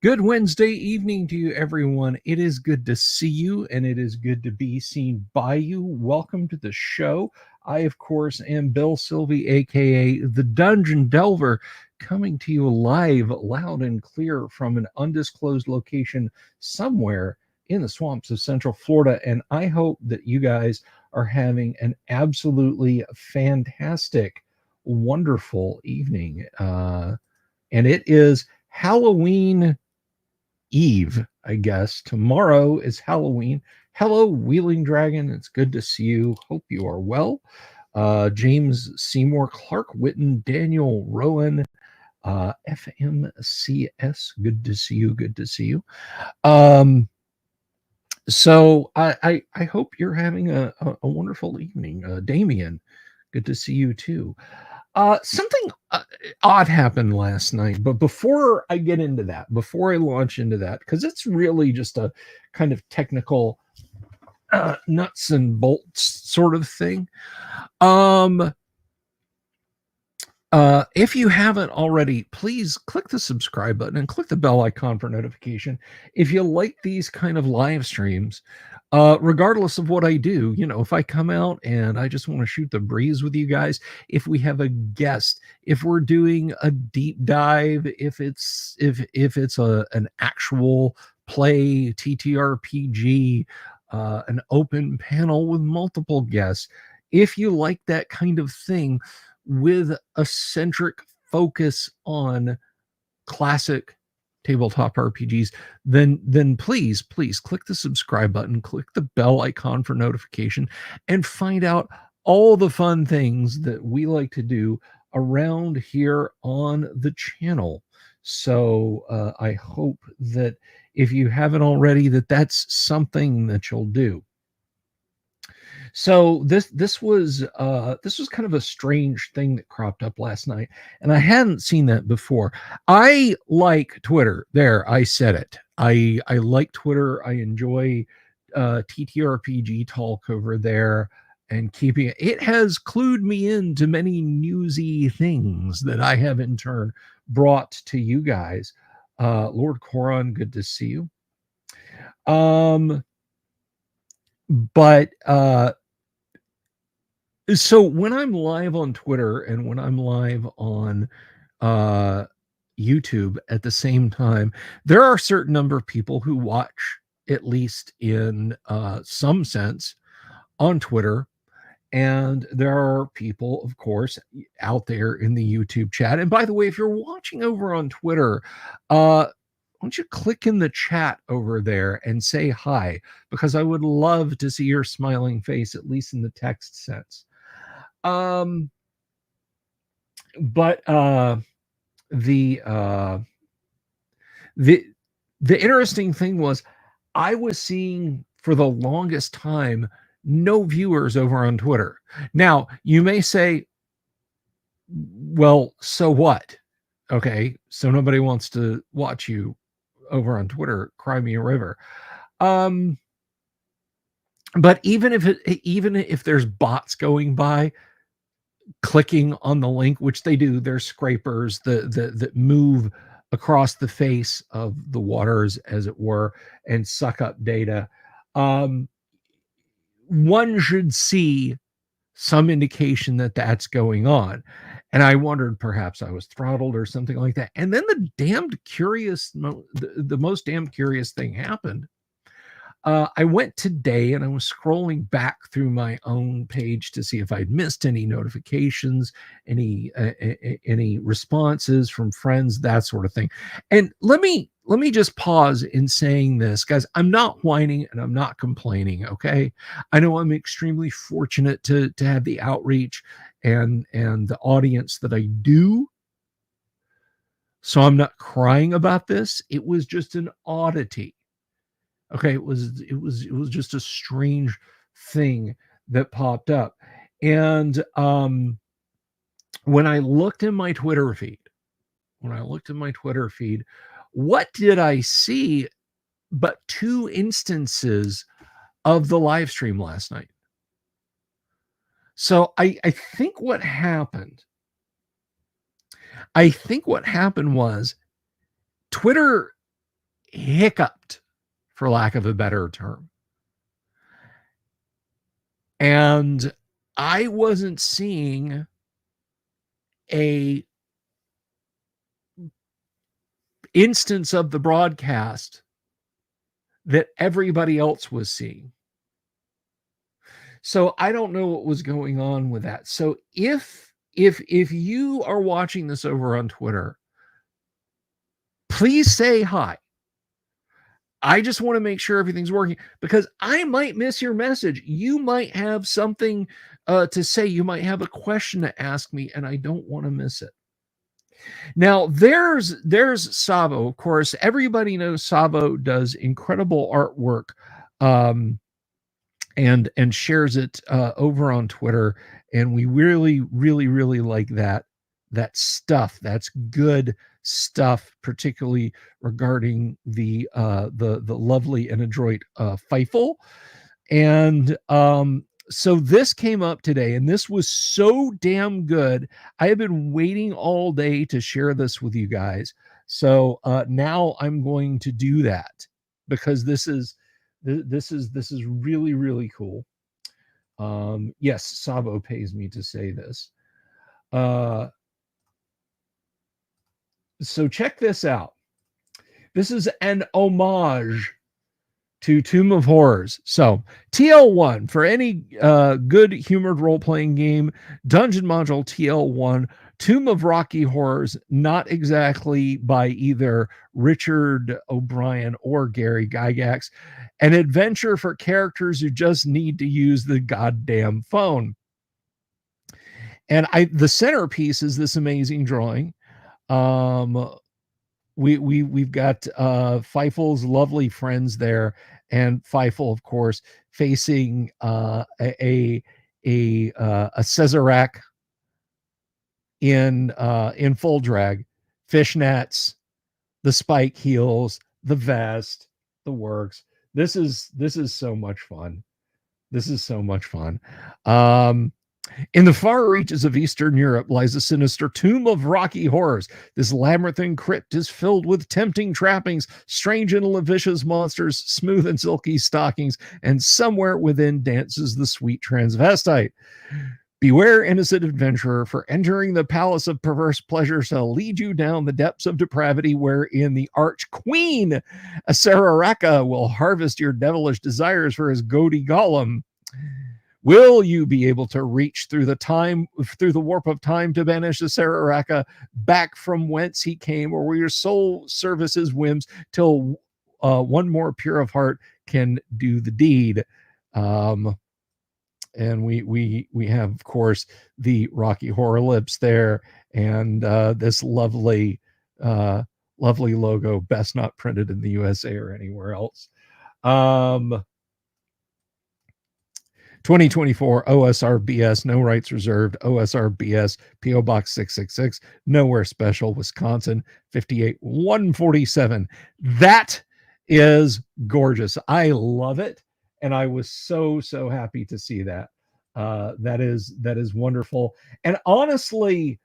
Good Wednesday evening to you, everyone. It is good to see you, and it is good to be seen by you. Welcome to the show. I, of course, am Bill Sylvie, aka the Dungeon Delver, coming to you live, loud and clear from an undisclosed location somewhere in the swamps of Central Florida. And I hope that you guys are having an absolutely fantastic, wonderful evening. And it is Halloween Eve, I guess. Tomorrow is Halloween. Hello, Wheeling Dragon. It's good to see you. Hope you are well. James Seymour, Clark Witten, Daniel Rowan, FMCS. Good to see you. Good to see you. So I hope you're having a wonderful evening. Damien, good to see you too. Something odd happened last night, but before I get into that, before I launch into that, because it's really just a kind of technical nuts and bolts sort of thing. If you haven't already, please click the subscribe button and click the bell icon for notification. If you like these kind of live streams, regardless of what I do, if I come out and I just want to shoot the breeze with you guys, if we have a guest, if we're doing a deep dive, if it's an actual play TTRPG, an open panel with multiple guests, if you like that kind of thing with a centric focus on classic tabletop RPGs, then please click the subscribe button, click the bell icon for notification, and find out all the fun things that we like to do around here on the channel. So I hope that if you haven't already, that's something that you'll do. So this was kind of a strange thing that cropped up last night, and I hadn't seen that before. I like Twitter. There, I said it. I like Twitter. I enjoy TTRPG talk over there and keeping it. It has clued me into many newsy things that I have in turn brought to you guys. Lord Coron, good to see you. But so when I'm live on Twitter and when I'm live on YouTube at the same time, there are a certain number of people who watch, at least in some sense, on Twitter. And there are people, of course, out there in the YouTube chat. And by the way, if you're watching over on Twitter, why don't you click in the chat over there and say hi? Because I would love to see your smiling face, at least in the text sense. But the interesting thing was I was seeing for the longest time no viewers over on Twitter. Now, you may say, well, so what? Okay, so nobody wants to watch you over on Twitter. Cry me a river. But even if there's bots going by, clicking on the link, which they do, they're scrapers that move across the face of the waters, as it were, and suck up data. One should see some indication that that's going on. And I wondered perhaps I was throttled or something like that. And then the most damn curious thing happened. I went today and I was scrolling back through my own page to see if I'd missed any notifications, any responses from friends, that sort of thing. And let me just pause in saying this, guys. I'm not whining and I'm not complaining. Okay, I know I'm extremely fortunate to have the outreach and the audience that I do. So I'm not crying about this. It was just an oddity. Okay, it was just a strange thing that popped up. And when I looked in my Twitter feed, what did I see but two instances of the live stream last night? So I think what happened was Twitter hiccuped, for lack of a better term. And I wasn't seeing a instance of the broadcast that everybody else was seeing. So I don't know what was going on with that. So if you are watching this over on Twitter, please say hi. I just want to make sure everything's working, because I might miss your message. You might have something to say. You might have a question to ask me, and I don't want to miss it. Now, there's Savo, of course. Everybody knows Savo does incredible artwork, and shares it over on Twitter, and we really, really, really like that stuff. That's good stuff, particularly regarding the lovely and adroit Feifel. And so this came up today, and this was so damn good. I have been waiting all day to share this with you guys. So now I'm going to do that, because this is really, really cool. Yes, Sabo pays me to say this. So check this out. This is an homage to Tomb of Horrors. So TL1, for any good humored role-playing game, dungeon module TL1, Tomb of Rocky Horrors, not exactly by either Richard O'Brien or Gary Gygax, an adventure for characters who just need to use the goddamn phone. And the centerpiece is this amazing drawing. We've got Feifel's lovely friends there, and Feifel, of course, facing a Sazerac in full drag, fishnets, the spike heels, the vest, the works. This is so much fun. This is so much fun. In the far reaches of Eastern Europe lies a sinister tomb of rocky horrors. This labyrinthine crypt is filled with tempting trappings, strange and lascivious monsters, smooth and silky stockings, and somewhere within dances the sweet transvestite. Beware, innocent adventurer, for entering the palace of perverse pleasure shall lead you down the depths of depravity, wherein the arch queen, Sararaka, will harvest your devilish desires for his goaty golem. Will you be able to reach through the warp of time to banish the Sararaka back from whence he came, or will your soul service his whims till one more pure of heart can do the deed? And we have, of course, the Rocky Horror lips there, and this lovely logo, best not printed in the USA or anywhere else. 2024 OSRBS, no rights reserved, OSRBS, PO Box 666, Nowhere Special, Wisconsin, 58147. That is gorgeous. I love it, and I was so happy to see that. That is wonderful. And honestly,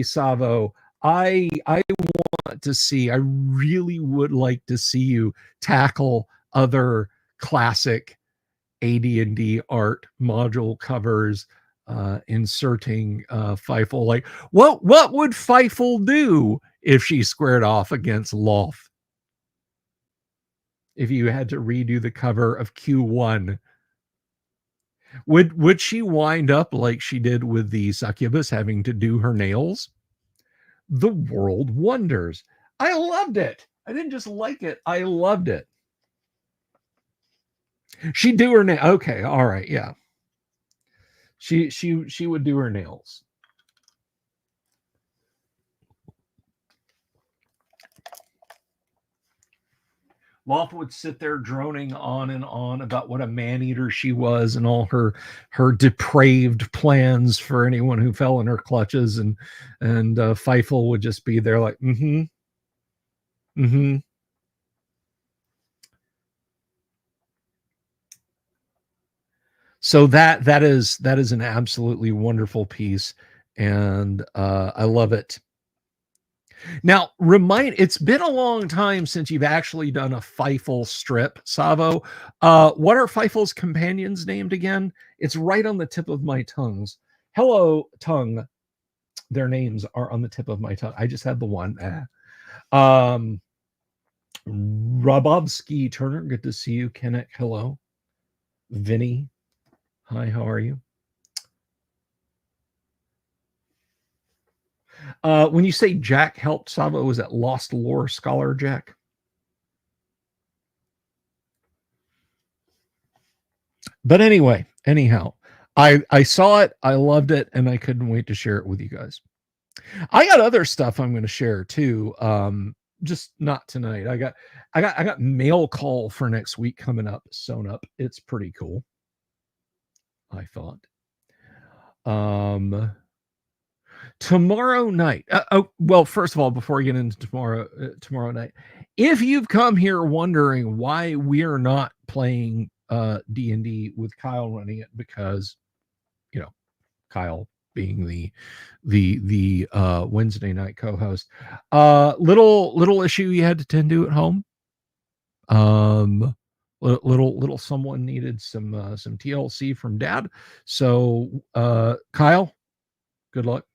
Savo, I want to see, I really would like to see you tackle other classic AD&D art module covers, inserting Feifel. Like, what would Feifel do if she squared off against Loth? If you had to redo the cover of Q1, would she wind up like she did with the succubus, having to do her nails? The world wonders. I loved it. I didn't just like it, I loved it. She'd do her nail. Okay, all right, yeah. She would do her nails. Loth would sit there droning on and on about what a man-eater she was, and all her depraved plans for anyone who fell in her clutches, and Feifel would just be there like, mm-hmm. So that is an absolutely wonderful piece, and I love it. Now, it's been a long time since you've actually done a Feifel strip, Savo. What are Feifel's companions named again? It's right on the tip of my tongues. Hello, tongue. Their names are on the tip of my tongue. I just had the one. Um, Rabovsky Turner, good to see you. Kenneth, hello. Vinny, hi, how are you? When you say Jack helped Savo, was that Lost Lore Scholar Jack? But anyway, anyhow, I saw it, I loved it, and I couldn't wait to share it with you guys. I got other stuff I'm going to share too. Just not tonight. I got mail call for next week coming up, sewn up. It's pretty cool, I thought. Tomorrow night. Well, first of all, before we get into tomorrow night, if you've come here wondering why we are not playing D&D with Kyle running it, because you know Kyle being the Wednesday night co-host, little issue you had to tend to at home. Little someone needed some TLC from Dad, so Kyle, good luck.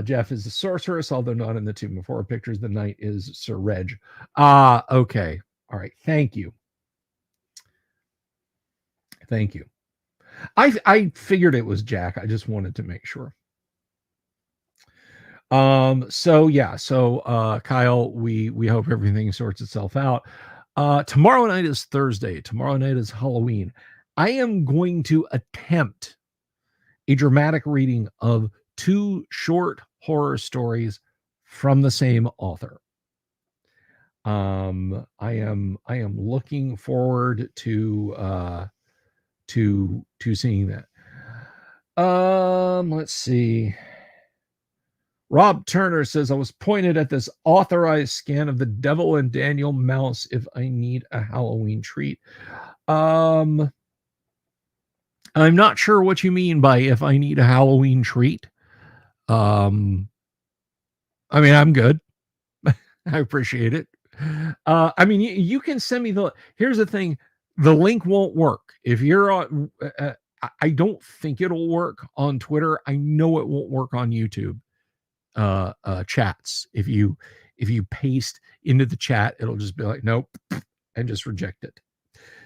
Jeff is the sorceress, although not in the Tomb of Horror pictures. The knight is Sir Reg. Okay. All right. Thank you. Thank you. I figured it was Jack. I just wanted to make sure. So yeah, Kyle, we hope everything sorts itself out. Tomorrow night is Thursday. Tomorrow night is Halloween. I am going to attempt a dramatic reading of 2 short horror stories from the same author. I am looking forward to seeing that. Let's see. Rob Turner says, I was pointed at this authorized scan of the Devil and Daniel Mouse if I need a Halloween treat. I'm not sure what you mean by if I need a Halloween treat. I mean, I'm good. I appreciate it. I mean, you can send me here's the thing. The link won't work. If you're on, I don't think it'll work on Twitter. I know it won't work on YouTube chats. If you paste into the chat, it'll just be like, nope, and just reject it.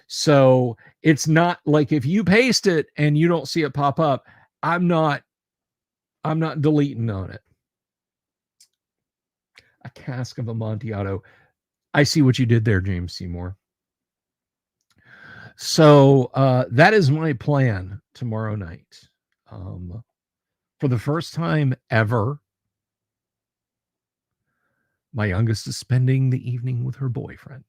So it's not like if you paste it and you don't see it pop up, I'm not deleting on it. A cask of Amontillado. I see what you did there, James Seymour. So that is my plan tomorrow night. For the first time ever, my youngest is spending the evening with her boyfriend.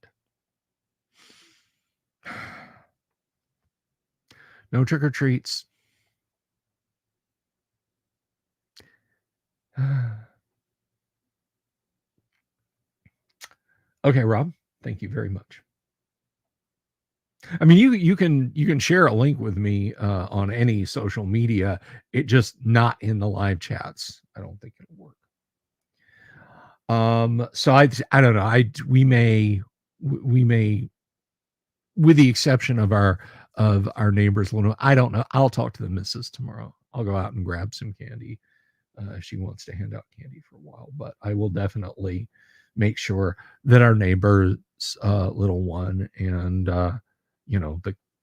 No trick or treats. Okay, Rob, thank you very much. I mean, you can share a link with me on any social media. It just not in the live chats. I don't think it'll work. So I don't know. We may, with the exception of our neighbors. I don't know. I'll talk to the missus tomorrow. I'll go out and grab some candy. If she wants to hand out candy for a while, but I will definitely make sure that our neighbor's little one and the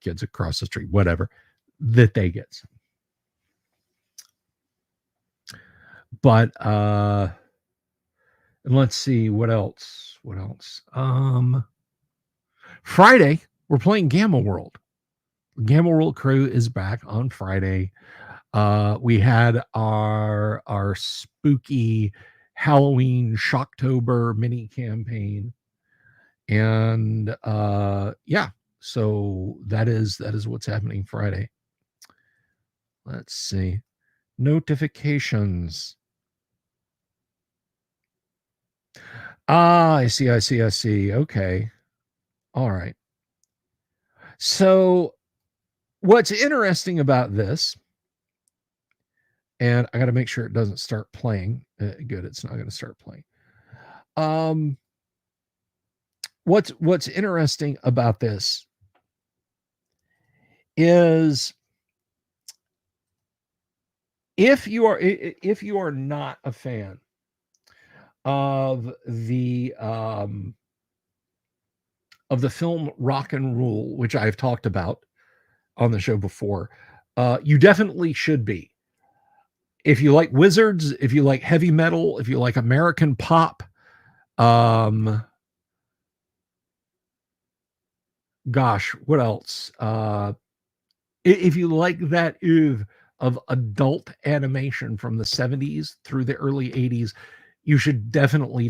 kids across the street, whatever, that they get some. But let's see what else. Friday we're playing Gamma World. Gamma World crew is back on Friday. We had our spooky Halloween Shocktober mini campaign, and yeah, so that is what's happening Friday. Let's see notifications. I see. Okay, all right. So what's interesting about this And I got to make sure it doesn't start playing. Good, it's not going to start playing. Um, what's interesting about this is if you are not a fan of the film Rock and Rule, which I've talked about on the show before, you definitely should be. If you like wizards, if you like heavy metal, if you like American pop, um, gosh, what else? If you like that oeuvre of adult animation from the 70s through the early 80s, you should definitely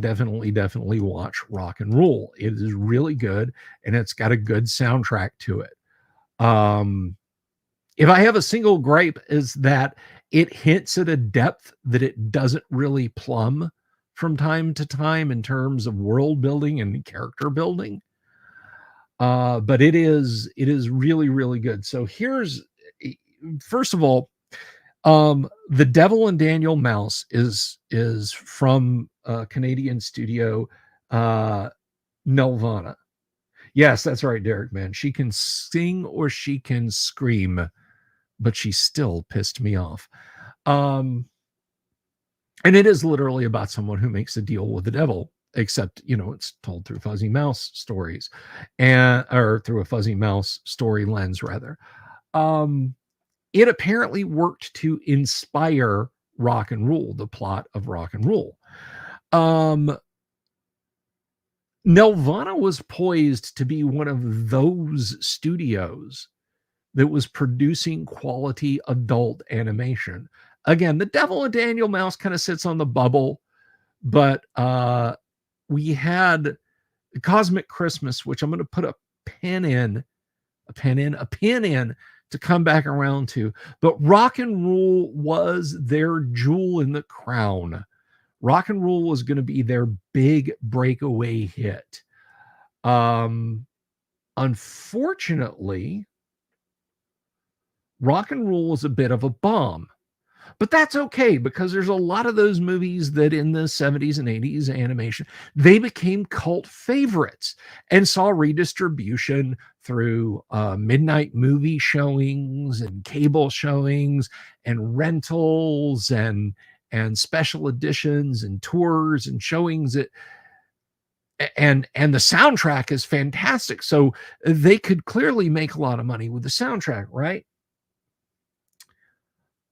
watch Rock and Roll. It is really good, and it's got a good soundtrack to it. If I have a single gripe, is that it hints at a depth that it doesn't really plumb from time to time in terms of world building and character building. But it is really good. So here's first of all, The Devil and Daniel Mouse is from Canadian studio Nelvana. Yes, that's right, Derek, man. She can sing or she can scream, but she still pissed me off. Um, and it is literally about someone who makes a deal with the devil, except, it's told through fuzzy mouse stories or through a fuzzy mouse story lens, rather. Um, it apparently worked to inspire Rock and Roll, the plot of Rock and Roll. Nelvana was poised to be one of those studios that was producing quality adult animation. Again, The Devil and Daniel Mouse kind of sits on the bubble, but we had Cosmic Christmas, which I'm going to put a pin in to come back around to. But Rock and Roll was their jewel in the crown. Rock and Roll was going to be their big breakaway hit. Unfortunately, Rock and Roll was a bit of a bomb. But that's okay, because there's a lot of those movies that in the 70s and 80s animation, they became cult favorites and saw redistribution through midnight movie showings and cable showings and rentals and special editions and tours and showings and the soundtrack is fantastic. So they could clearly make a lot of money with the soundtrack, right?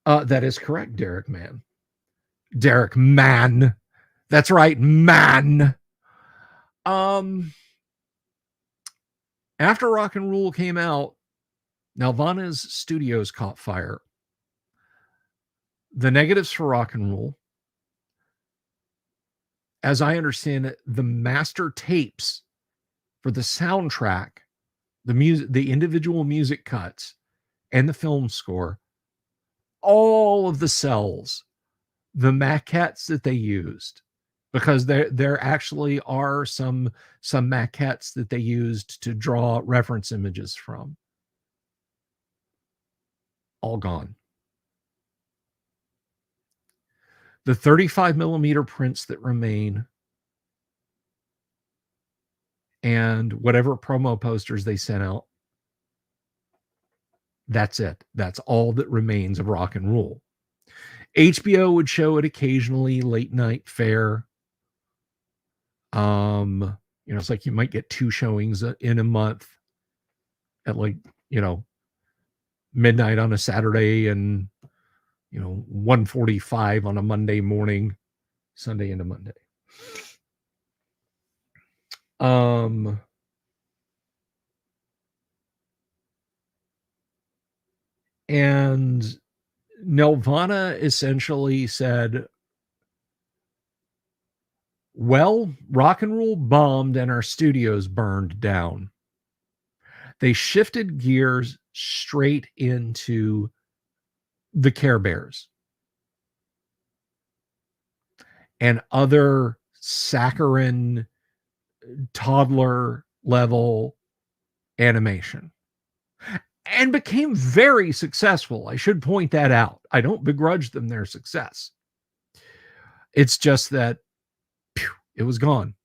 That is correct, Derek Man. Derek Man. That's right, man. After Rock and Roll came out, Nelvana's studios caught fire. The negatives for Rock and Roll, as I understand it, the master tapes for the soundtrack, the music, the individual music cuts, and the film score, all of the cells, the maquettes that they used, because there actually are some maquettes that they used to draw reference images from, all gone. The 35 millimeter prints that remain and whatever promo posters they sent out, that's it. That's all that remains of Rock and Roll. HBO would show it occasionally, late night fare. It's like you might get 2 showings in a month at, like, midnight on a Saturday and 1:45 on a Monday morning, Sunday into Monday. And Nelvana essentially said, well, Rock and Roll bombed and our studios burned down. They shifted gears straight into the Care Bears and other saccharine toddler level animation. and became very successful. I should point that out. I don't begrudge them their success. It's just that it was gone.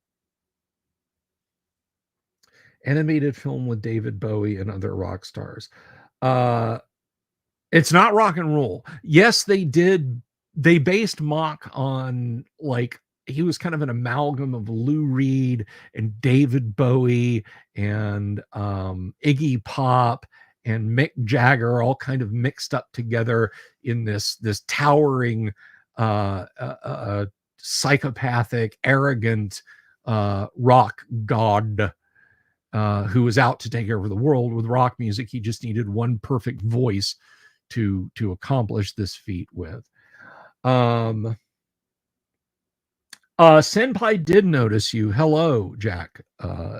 Animated film with David Bowie and other rock stars. Uh, it's not rock and roll. Yes, they did. They based Mock on, like, he was kind of an amalgam of Lou Reed and David Bowie and Iggy Pop and Mick Jagger, all kind of mixed up together in this towering, psychopathic, arrogant rock god who was out to take over the world with rock music. He just needed one perfect voice to accomplish this feat with. Senpai did notice you. Hello, Jack.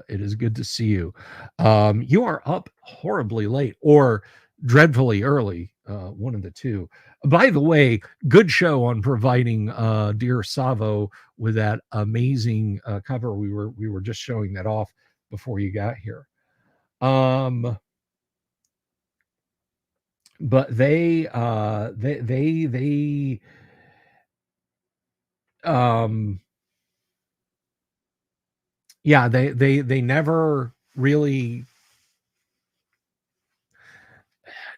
It is good to see you. You are up horribly late or dreadfully early, one of the two. By the way, good show on providing dear Savo with that amazing cover. We were just showing that off before you got here. But they yeah, they never really,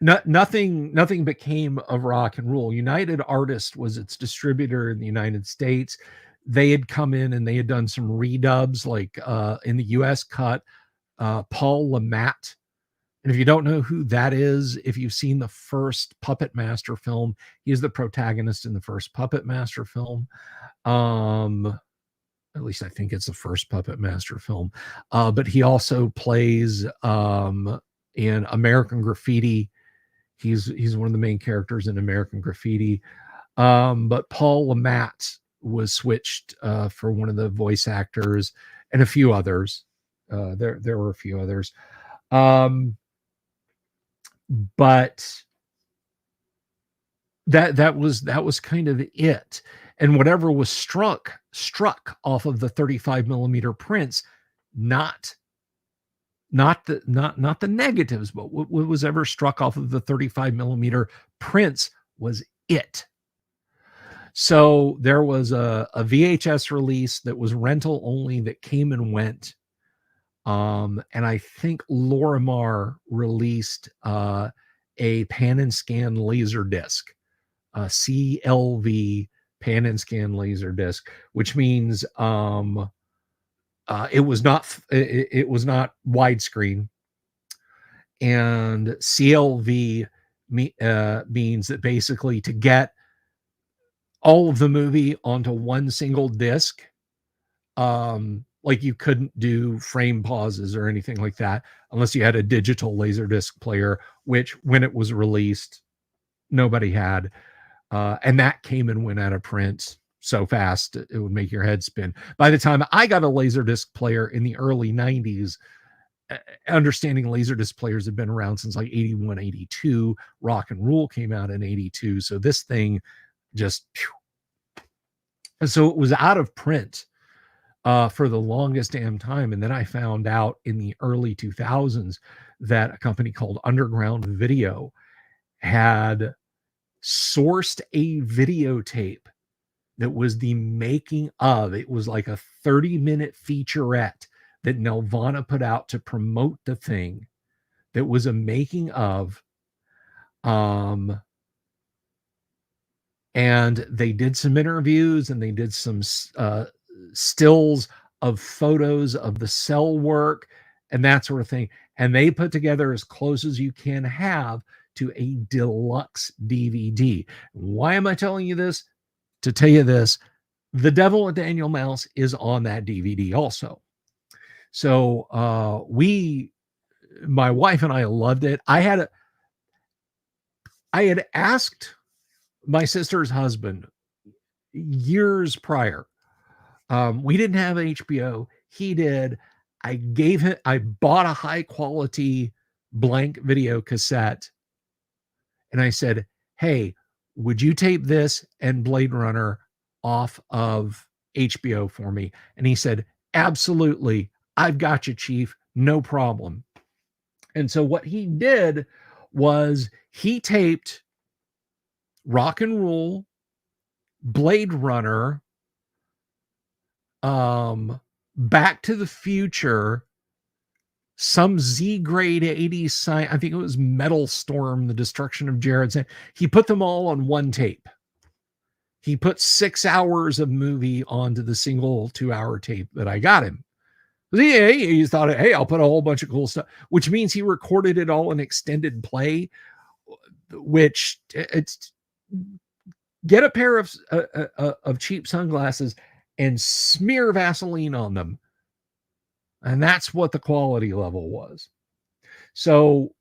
nothing became of rock and roll. United Artists was its distributor in the United States. They had come in and they had done some redubs, like in the US cut, Paul Lamette. And if you don't know who that is, if you've seen the first Puppet Master film, he's the protagonist in the first Puppet Master film. At least I think it's the first Puppet Master film. But he also plays in American Graffiti. He's one of the main characters in American Graffiti. But Paul Lamette was switched for one of the voice actors and a few others. There were a few others. But that was kind of it. And whatever was struck off of the 35 millimeter prints, not the negatives, but what was ever struck off of the 35 millimeter prints was it. So there was a VHS release that was rental only that came and went. And I think Lorimar released a pan and scan laser disc, CLV pan and scan laser disc, which means it was not widescreen, and CLV means that basically to get all of the movie onto one single disc, like you couldn't do frame pauses or anything like that unless you had a digital laserdisc player, which when it was released, nobody had. And that came and went out of print so fast, it would make your head spin. By the time I got a laserdisc player in the early 90s, understanding laserdisc players had been around since like 81, 82. Rock and Roll came out in 82. So this thing just, and so it was out of print for the longest damn time. And then I found out in the early 2000s that a company called Underground Video had sourced a videotape that was the making of, it was like a 30-minute featurette that Nelvana put out to promote the thing, that was a making of, and they did some interviews and they did some stills of photos of the cell work and that sort of thing. And they put together as close as you can have to a deluxe DVD. Why am I telling you this? To tell you this: The Devil with Daniel Mouse is on that DVD also. So my wife and I loved it. I had asked my sister's husband years prior. We didn't have HBO. He did. I bought a high quality blank video cassette. And I said, hey, would you tape this and Blade Runner off of HBO for me? And he said, absolutely. I've got you, Chief. No problem. And so what he did was he taped Rock and Roll, Blade Runner, Back to the Future, some Z grade 80s science. I think it was Metal Storm, The Destruction of Jared. He put them all on one tape. He put 6 hours of movie onto the single 2-hour tape that I got him. He thought, hey, I'll put a whole bunch of cool stuff, which means he recorded it all in extended play, which it's get a pair of cheap sunglasses and smear Vaseline on them. And that's what the quality level was. So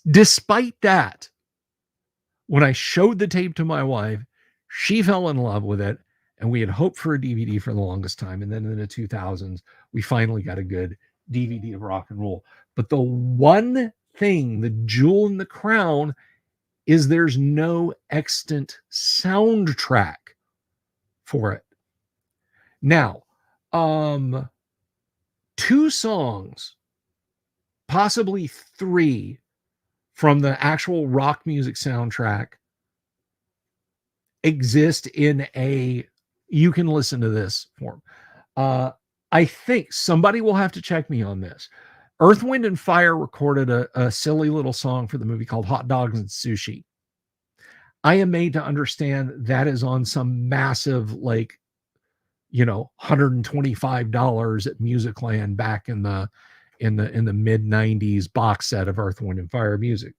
despite that, when I showed the tape to my wife, she fell in love with it. And we had hoped for a DVD for the longest time. And then in the 2000s, we finally got a good DVD of Rock and Roll. But the one thing, the jewel in the crown, is there's no extant soundtrack for it. Now, 2 songs, possibly 3, from the actual rock music soundtrack exist in a you can listen to this form. I think somebody will have to check me on this. Earth, Wind, and Fire recorded a silly little song for the movie called Hot Dogs and Sushi. I am made to understand that is on some massive, like, $125 at Musicland back in the mid 90s box set of Earth, Wind, and Fire music.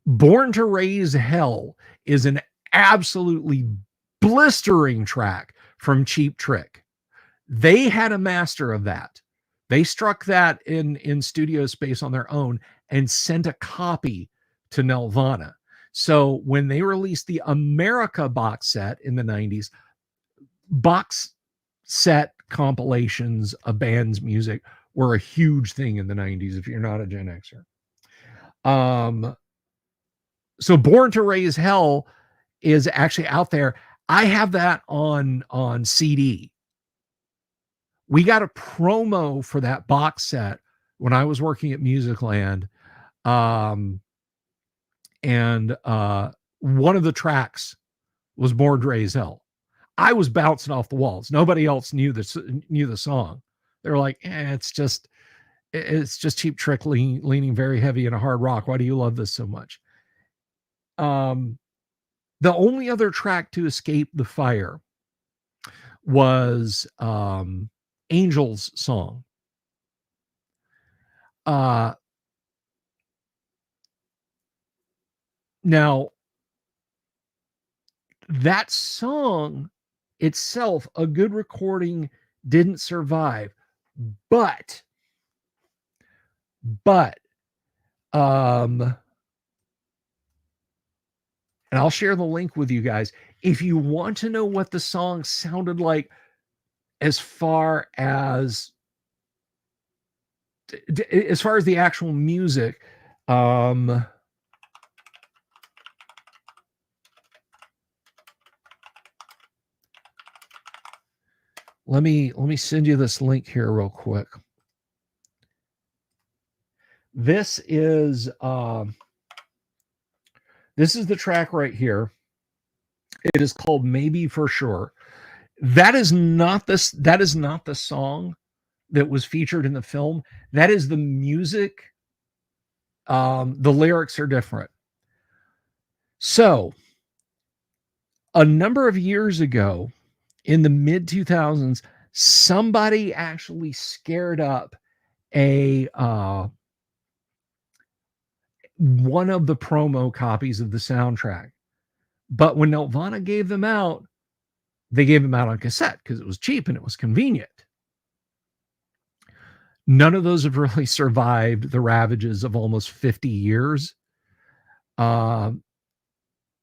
Born to Raise Hell is an absolutely blistering track from Cheap Trick. They had a master of that. They struck that in studio space on their own and sent a copy to Nelvana. So when they released the America box set in the 90s, box set compilations of bands' music were a huge thing in the 90s if you're not a Gen Xer. So Born to Raise Hell is actually out there. I have that on CD. We got a promo for that box set when I was working at Musicland. And one of the tracks was Born to Raise Hell. I was bouncing off the walls. Nobody else knew the song. They were like, it's just Cheap Trick leaning very heavy into hard rock. Why do you love this so much? The only other track to escape the fire was Angel's song. Now, that song itself, a good recording, didn't survive, but and I'll share the link with you guys. If you want to know what the song sounded like as far as the actual music, let me send you this link here real quick. This is the track right here. It is called Maybe for Sure. That is not the song that was featured in the film. That is the music. The lyrics are different. So, a number of years ago, in the mid 2000s, somebody actually scared up one of the promo copies of the soundtrack. But when Nelvana gave them out, they gave them out on cassette because it was cheap and it was convenient. None of those have really survived the ravages of almost 50 years. But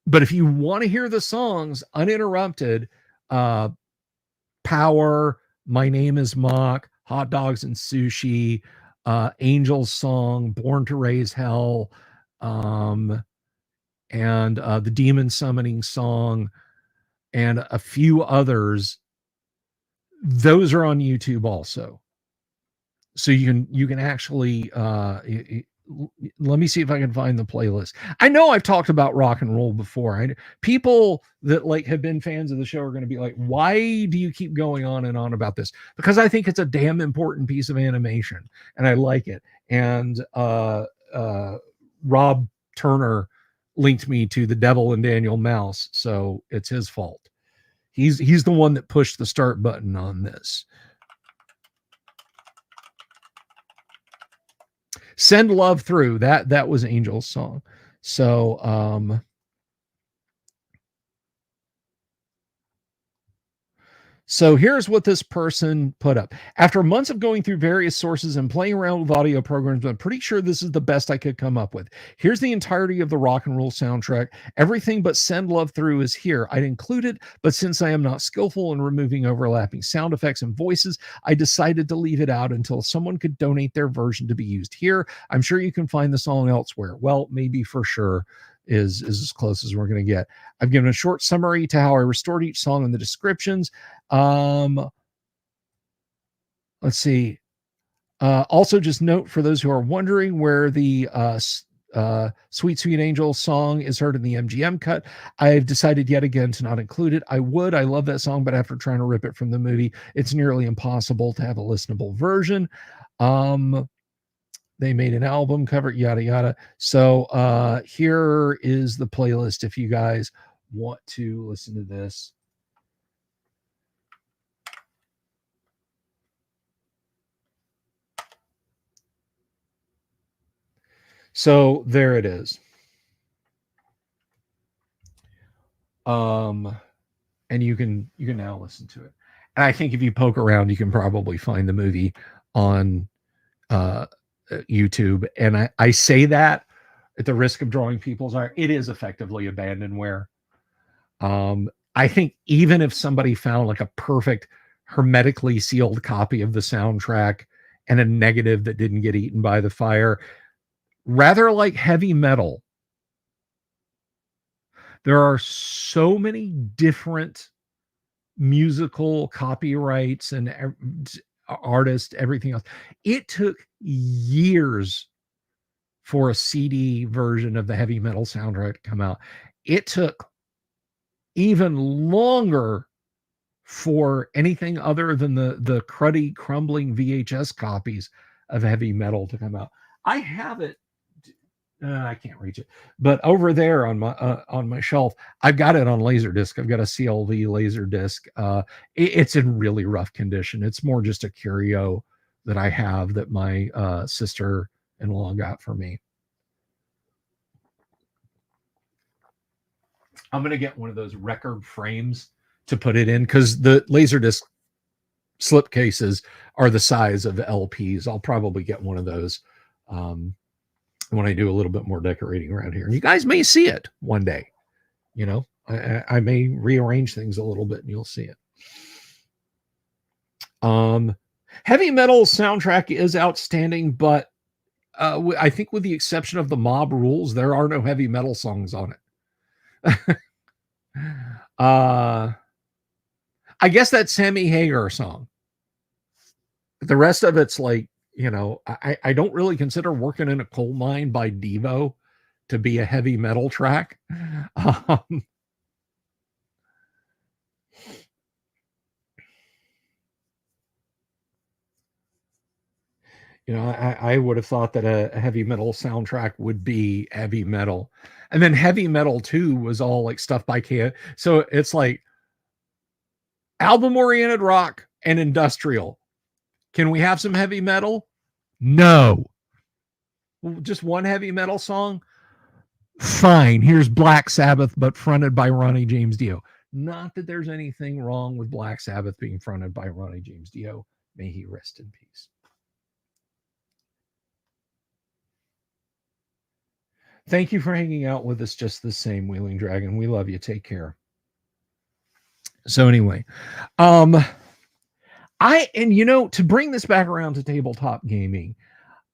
if you want to hear the songs uninterrupted, Power, My Name is Mock, Hot Dogs and Sushi, Angel's Song, Born to Raise Hell, and the Demon Summoning Song, and a few others, those are on YouTube also. So you can actually let me see if I can find the playlist. I know I've talked about rock and roll before. People that like have been fans of the show are going to be like, why do you keep going on and on about this? Because I think it's a damn important piece of animation and I like it. And Rob Turner linked me to the Devil and Daniel Mouse, so it's his fault. He's the one that pushed the start button on this. Send Love Through, that was Angel's song. So So here's what this person put up. After months of going through various sources and playing around with audio programs, I'm pretty sure this is the best I could come up with. Here's the entirety of the rock and roll soundtrack. Everything but Send Love Through is here. I'd include it, but since I am not skillful in removing overlapping sound effects and voices, I decided to leave it out until someone could donate their version to be used here. I'm sure you can find the song elsewhere. Well, maybe for sure is as close as we're going to get. I've given a short summary to how I restored each song in the descriptions. Let's see. Also, just note for those who are wondering where the Sweet Sweet Angel song is heard in the MGM cut, I've decided yet again to not include it. I love that song, but after trying to rip it from the movie, it's nearly impossible to have a listenable version. They made an album cover, yada yada. So here is the playlist if you guys want to listen to this. So there it is. And you can now listen to it. And I think if you poke around, you can probably find the movie on YouTube. And I say that at the risk of drawing people's ire. It is effectively abandonware. I think even if somebody found like a perfect hermetically sealed copy of the soundtrack and a negative that didn't get eaten by the fire, rather like heavy metal, there are so many different musical copyrights and artists, everything else. It took years for a CD version of the heavy metal soundtrack to come out. It took even longer for anything other than the cruddy, crumbling VHS copies of heavy metal to come out. I have it. I can't reach it, but over there on my shelf, I've got it on Laserdisc. I've got a CLV Laserdisc. It's in really rough condition. It's more just a curio that I have that my sister-in-law got for me. I'm gonna get one of those record frames to put it in because the Laserdisc slip cases are the size of LPs. I'll probably get one of those when I do a little bit more decorating around here. And you guys may see it one day. You know, I may rearrange things a little bit and you'll see it. Heavy metal soundtrack is outstanding, but I think with the exception of the Mob Rules, there are no heavy metal songs on it. I guess that Sammy Hagar song. The rest of it's like, you know, I don't really consider Working in a Coal Mine by Devo to be a heavy metal track. You know, I would have thought that a heavy metal soundtrack would be heavy metal. And then heavy metal too was all like stuff by K. So it's like album oriented rock and industrial. Can we have some heavy metal? No. Just one heavy metal song? Fine. Here's Black Sabbath, but fronted by Ronnie James Dio. Not that there's anything wrong with Black Sabbath being fronted by Ronnie James Dio. May he rest in peace. Thank you for hanging out with us just the same, Wheeling Dragon. We love you. Take care. So anyway, to bring this back around to tabletop gaming,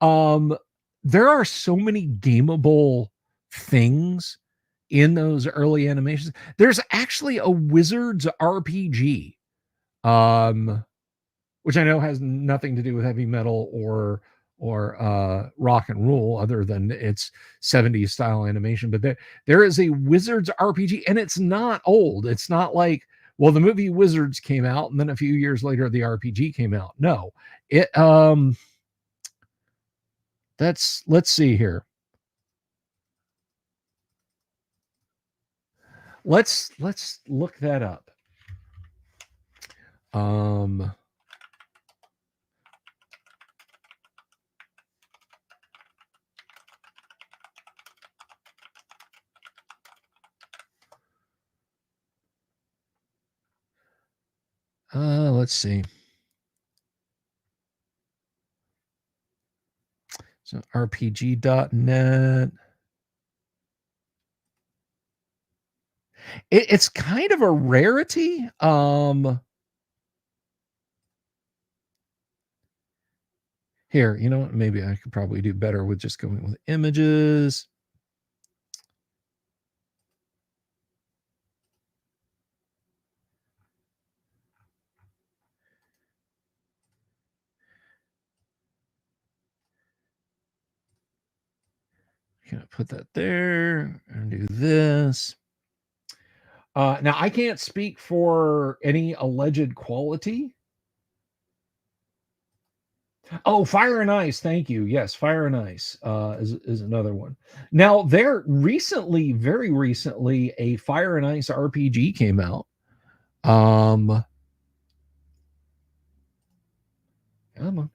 there are so many gameable things in those early animations. There's actually a Wizards RPG which I know has nothing to do with heavy metal or rock and roll, other than its 70s style animation. But there is a Wizards RPG, and it's not old. It's not like, well, the movie Wizards came out, and then a few years later the RPG came out. No, it let's see here. Let's look that up. Um, let's see. So RPG.net. It's kind of a rarity. Here, you know what? Maybe I could probably do better with just going with images. Can I put that there and do this? Now, I can't speak for any alleged quality. Oh, Fire and Ice. Thank you. Yes, Fire and Ice is another one. Now, there recently, very recently, a Fire and Ice RPG came out. Come on.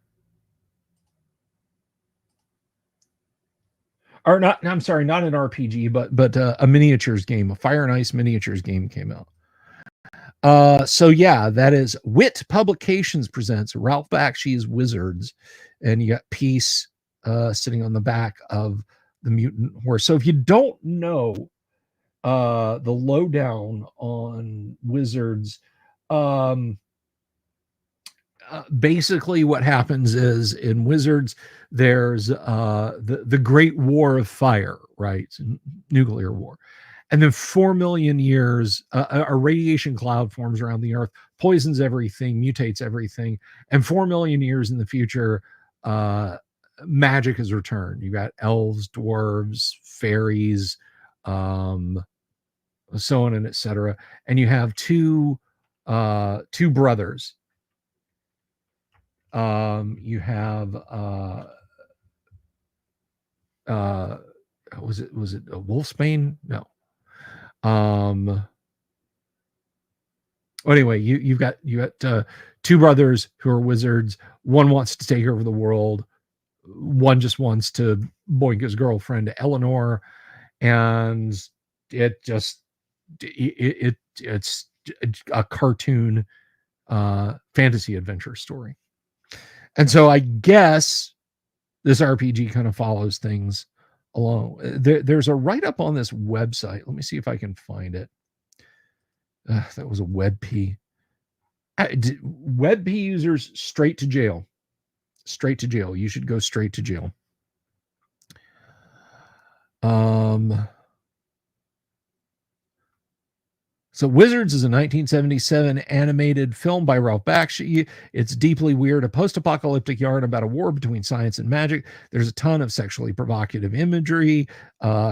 Or not, I'm sorry, not an RPG, but a miniatures game, a Fire and Ice miniatures game came out. So yeah, that is Wit Publications presents Ralph Bakshi's Wizards, and you got Peace sitting on the back of the mutant horse. So if you don't know the lowdown on Wizards, um, basically what happens is in Wizards there's the Great War of Fire, right? Nuclear war. And then 4 million years, a radiation cloud forms around the earth, poisons everything, mutates everything. And 4 million years in the future, uh, magic is returned. You got elves, dwarves, fairies, um, so on and etc. And you have two brothers. You have uh, was it a Wolfsbane? No. Anyway, you got two brothers who are wizards. One wants to take over the world. One just wants to boink his girlfriend Eleanor, and it's a cartoon fantasy adventure story. And so I guess this RPG kind of follows things along. There's a write up on this website. Let me see if I can find it. That was a WebP. WebP users straight to jail. Straight to jail. You should go straight to jail. So Wizards is a 1977 animated film by Ralph Bakshi. It's deeply weird, a post-apocalyptic yarn about a war between science and magic. There's a ton of sexually provocative imagery,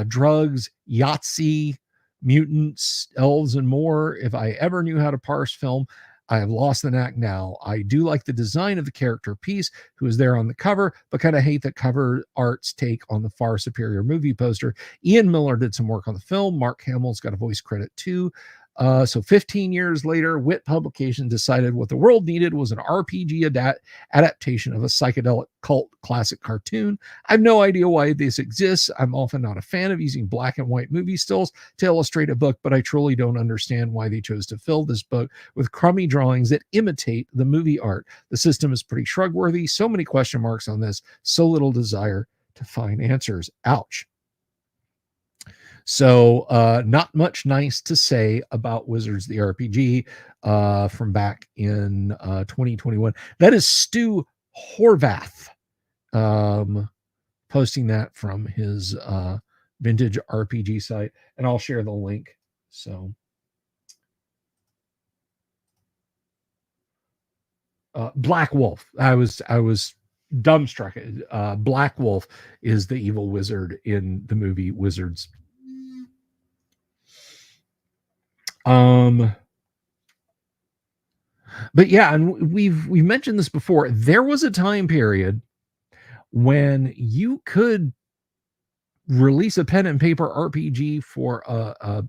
drugs, Yahtzee, mutants, elves, and more. If I ever knew how to parse film, I have lost the knack now. I do like the design of the character Peace, who is there on the cover, but kind of hate that cover art's take on the far superior movie poster. Ian Miller did some work on the film. Mark Hamill's got a voice credit too. So 15 years later, Wit Publication decided what the world needed was an RPG adaptation of a psychedelic cult classic cartoon. I have no idea why this exists. I'm often not a fan of using black and white movie stills to illustrate a book, but I truly don't understand why they chose to fill this book with crummy drawings that imitate the movie art. The system is pretty shrug-worthy. So many question marks on this, so little desire to find answers. Ouch. So, not much nice to say about Wizards the RPG from back in 2021. That is Stu Horvath posting that from his vintage RPG site, and I'll share the link. So, Black Wolf. I was dumbstruck. Black Wolf is the evil wizard in the movie Wizards. Um, but yeah, and we've mentioned this before. There was a time period when you could release a pen and paper RPG for a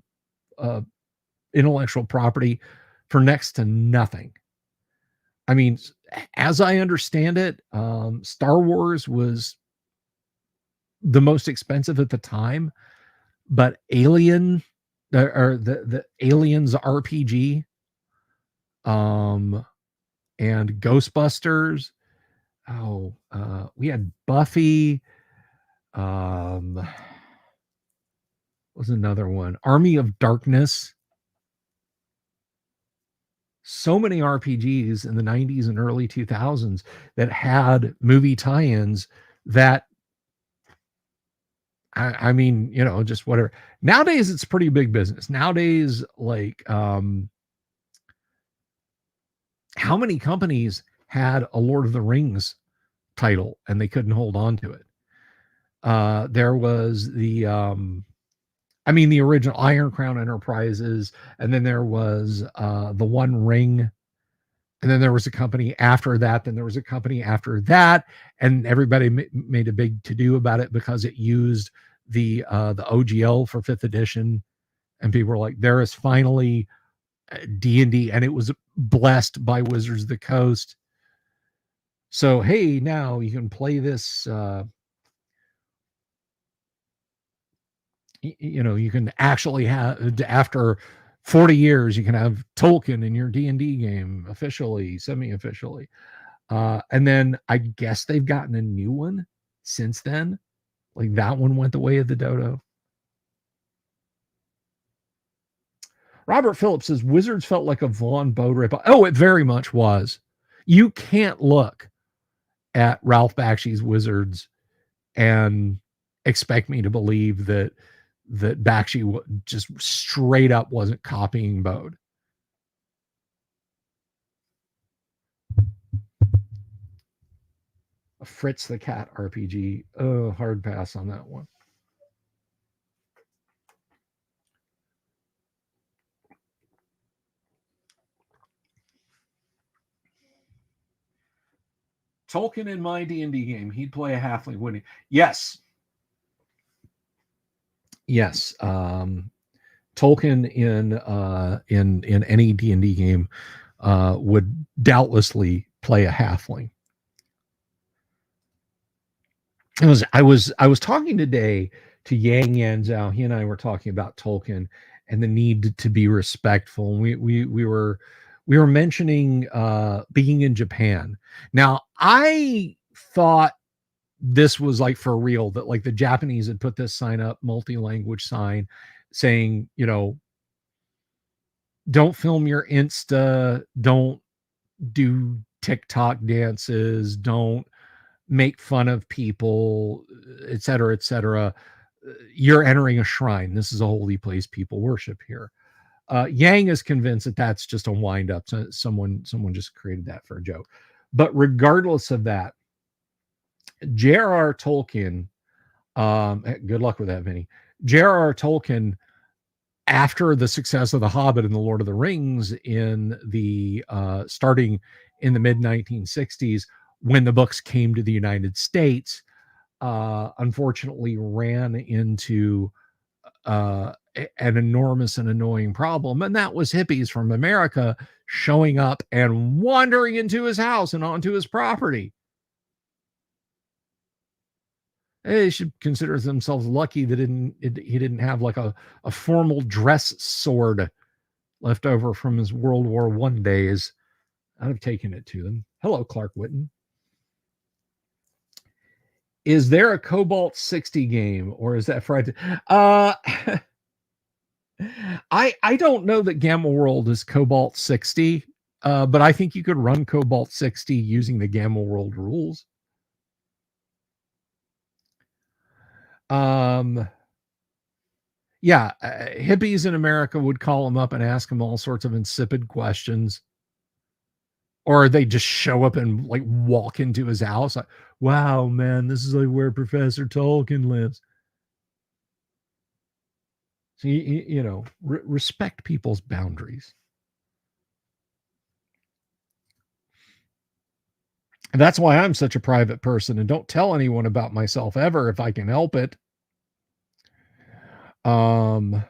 intellectual property for next to nothing. I mean, as I understand it, Star Wars was the most expensive at the time, but Alien or the Aliens RPG, um, and Ghostbusters. Oh, we had Buffy. Um, was another one? Army of Darkness. So many RPGs in the 90s and early 2000s that had movie tie-ins that I mean, just whatever. Nowadays, it's pretty big business. Nowadays, like, how many companies had a Lord of the Rings title and they couldn't hold on to it? There was the original Iron Crown Enterprises, and then there was the One Ring, and then there was a company after that. Then there was a company after that, and everybody made a big to do about it because it used the OGL for fifth edition, and people were like, "There is finally D&D," and it was blessed by Wizards of the Coast. So hey, now you can play this. You can actually have, after 40 years, you can have Tolkien in your D&D game officially, semi-officially. And then I guess they've gotten a new one since then. Like that one went the way of the dodo. Robert Phillips says Wizards felt like a Vaughn Bode ripoff. Oh, it very much was. You can't look at Ralph Bakshi's Wizards and expect me to believe that Bakshi just straight up wasn't copying Bode. A Fritz the Cat RPG. Oh, hard pass on that one. Tolkien in my D&D game, he'd play a halfling, wouldn't he? Yes. Yes. Tolkien in any D&D game would doubtlessly play a halfling. I was talking today to Yang Yanzhao. He and I were talking about Tolkien and the need to be respectful. And we were mentioning being in Japan. Now, I thought this was like for real, that like the Japanese had put this sign up, multi-language sign, saying, don't film your Insta, don't do TikTok dances, don't make fun of people, et cetera, et cetera. You're entering a shrine. This is a holy place. People worship here. Yang is convinced that that's just a wind up. So someone just created that for a joke. But regardless of that, J.R.R. Tolkien, good luck with that, Vinny. J.R.R. Tolkien, after the success of The Hobbit and The Lord of the Rings in the starting in the mid 1960s, when the books came to the United States, unfortunately ran into an enormous and annoying problem, and that was hippies from America showing up and wandering into his house and onto his property. They should consider themselves lucky that he didn't have like a formal dress sword left over from his World War I days. I'd have taken it to them. Hello, Clark Whitten. Is there a Cobalt 60 game, or is that Friday? I don't know that Gamma World is Cobalt 60, but I think you could run Cobalt 60 using the Gamma World rules. Yeah, hippies in America would call him up and ask him all sorts of insipid questions. Or they just show up and like walk into his house. Like, wow, man, this is like where Professor Tolkien lives. So you know, respect people's boundaries. And that's why I'm such a private person and don't tell anyone about myself ever if I can help it. Um,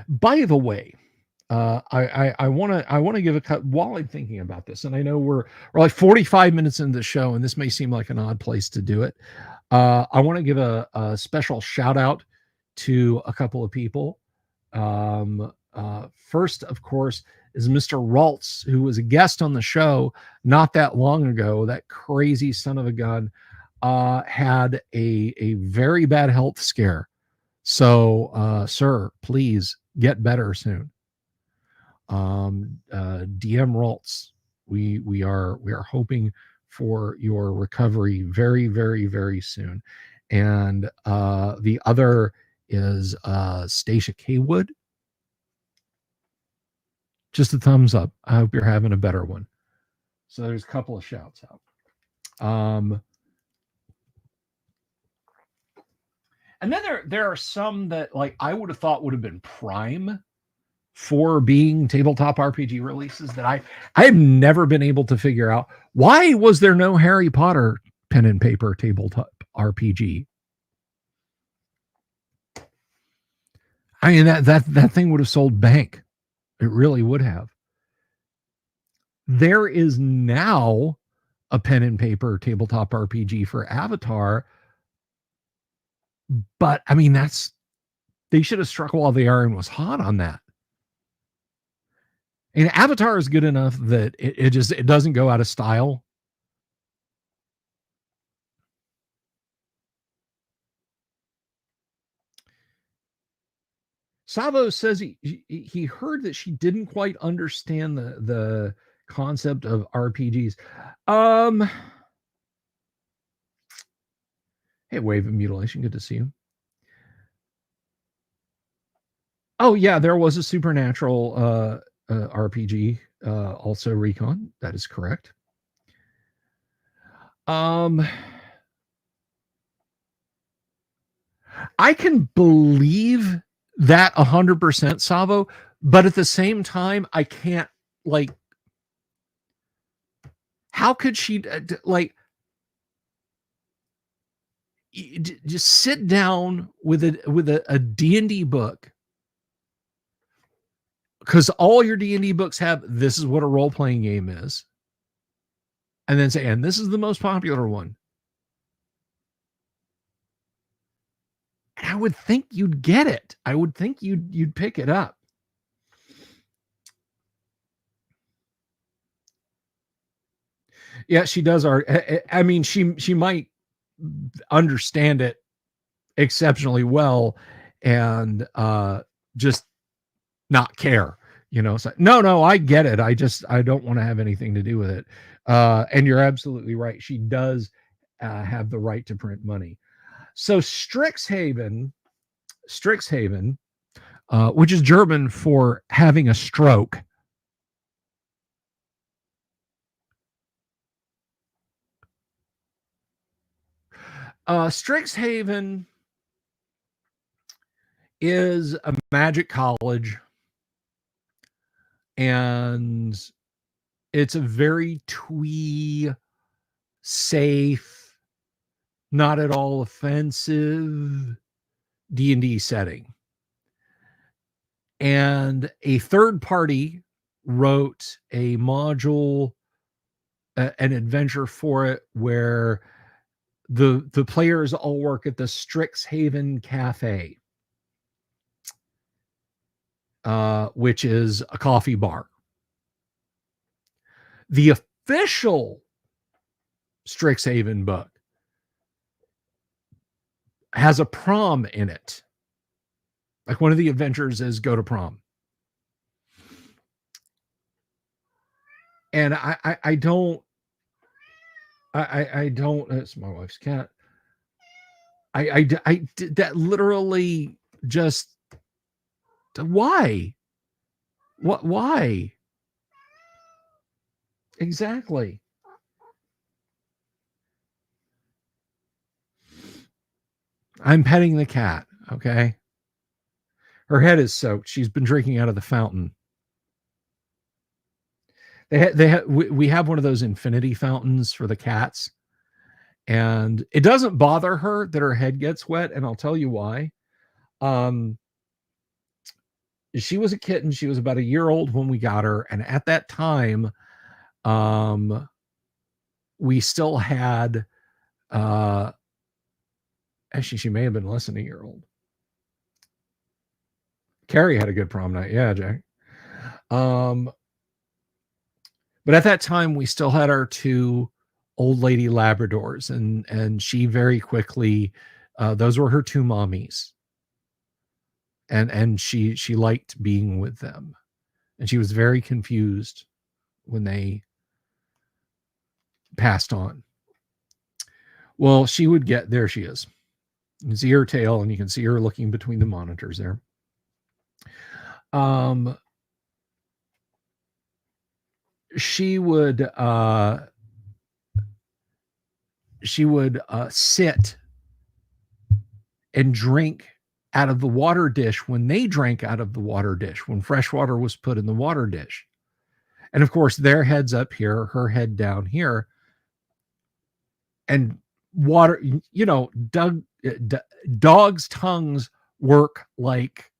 by the way, I want to give a cut while I'm thinking about this, and I know we're like 45 minutes into the show, and this may seem like an odd place to do it. I want to give a special shout out to a couple of people. First, of course, is Mr. Raltz, who was a guest on the show not that long ago. That crazy son of a gun had a very bad health scare. So, sir, please get better soon. DM Raltz, we are hoping for your recovery very, very, very soon. And the other is Stacia Kaywood. Just a thumbs up. I hope you're having a better one. So there's a couple of shouts out. And then there are some that like I would have thought would have been prime for being tabletop RPG releases that I have never been able to figure out. Why was there no Harry Potter pen and paper tabletop RPG? I mean that thing would have sold bank. It really would have. There is now a pen and paper tabletop RPG for Avatar, but I mean they should have struck while the iron was hot on that. And Avatar is good enough that it doesn't go out of style. Savo says he heard that she didn't quite understand the concept of RPGs. Hey, Wave of Mutilation, good to see you. Oh yeah, there was a supernatural RPG, also Recon. That is correct. I can believe that 100%, Savo, but at the same time, I can't like. How could she like just sit down with a D&D book? Because all your D&D books have this is what a role-playing game is, and then say, and this is the most popular one. I would think you'd get it. I would think you'd pick it up. Yeah, she does art. I mean, she might understand it exceptionally well and just not care, you know. So no, I get it. I don't want to have anything to do with it. And you're absolutely right. She does have the right to print money. So Strixhaven, which is German for having a stroke. Strixhaven is a magic college, and it's a very twee, safe, not at all offensive D&D setting. And a third party wrote a module, an adventure for it, where the players all work at the Strixhaven Cafe, which is a coffee bar. The official Strixhaven book has a prom in it. Like one of the adventures is go to prom. And I don't, it's my wife's cat. I that literally just Why? What? Why? Exactly. I'm petting the cat. Okay. Her head is soaked. She's been drinking out of the fountain. We have one of those infinity fountains for the cats, and it doesn't bother her that her head gets wet, and I'll tell you why. Um, she was a kitten. She was about a year old when we got her, and at that time, um, we still had. Uh, Actually, she may have been less than a year old. Carrie had a good prom night, yeah, Jack. Um, but at that time, we still had our two old lady Labradors, and she very quickly, those were her two mommies, and she liked being with them, and she was very confused when they passed on. Well, she would get there. She is. You can see her tail, and you can see her looking between the monitors there. Um, she would sit and drink out of the water dish when they drank out of the water dish, when fresh water was put in the water dish. And of course, their heads up here, her head down here. And water, dogs' tongues work like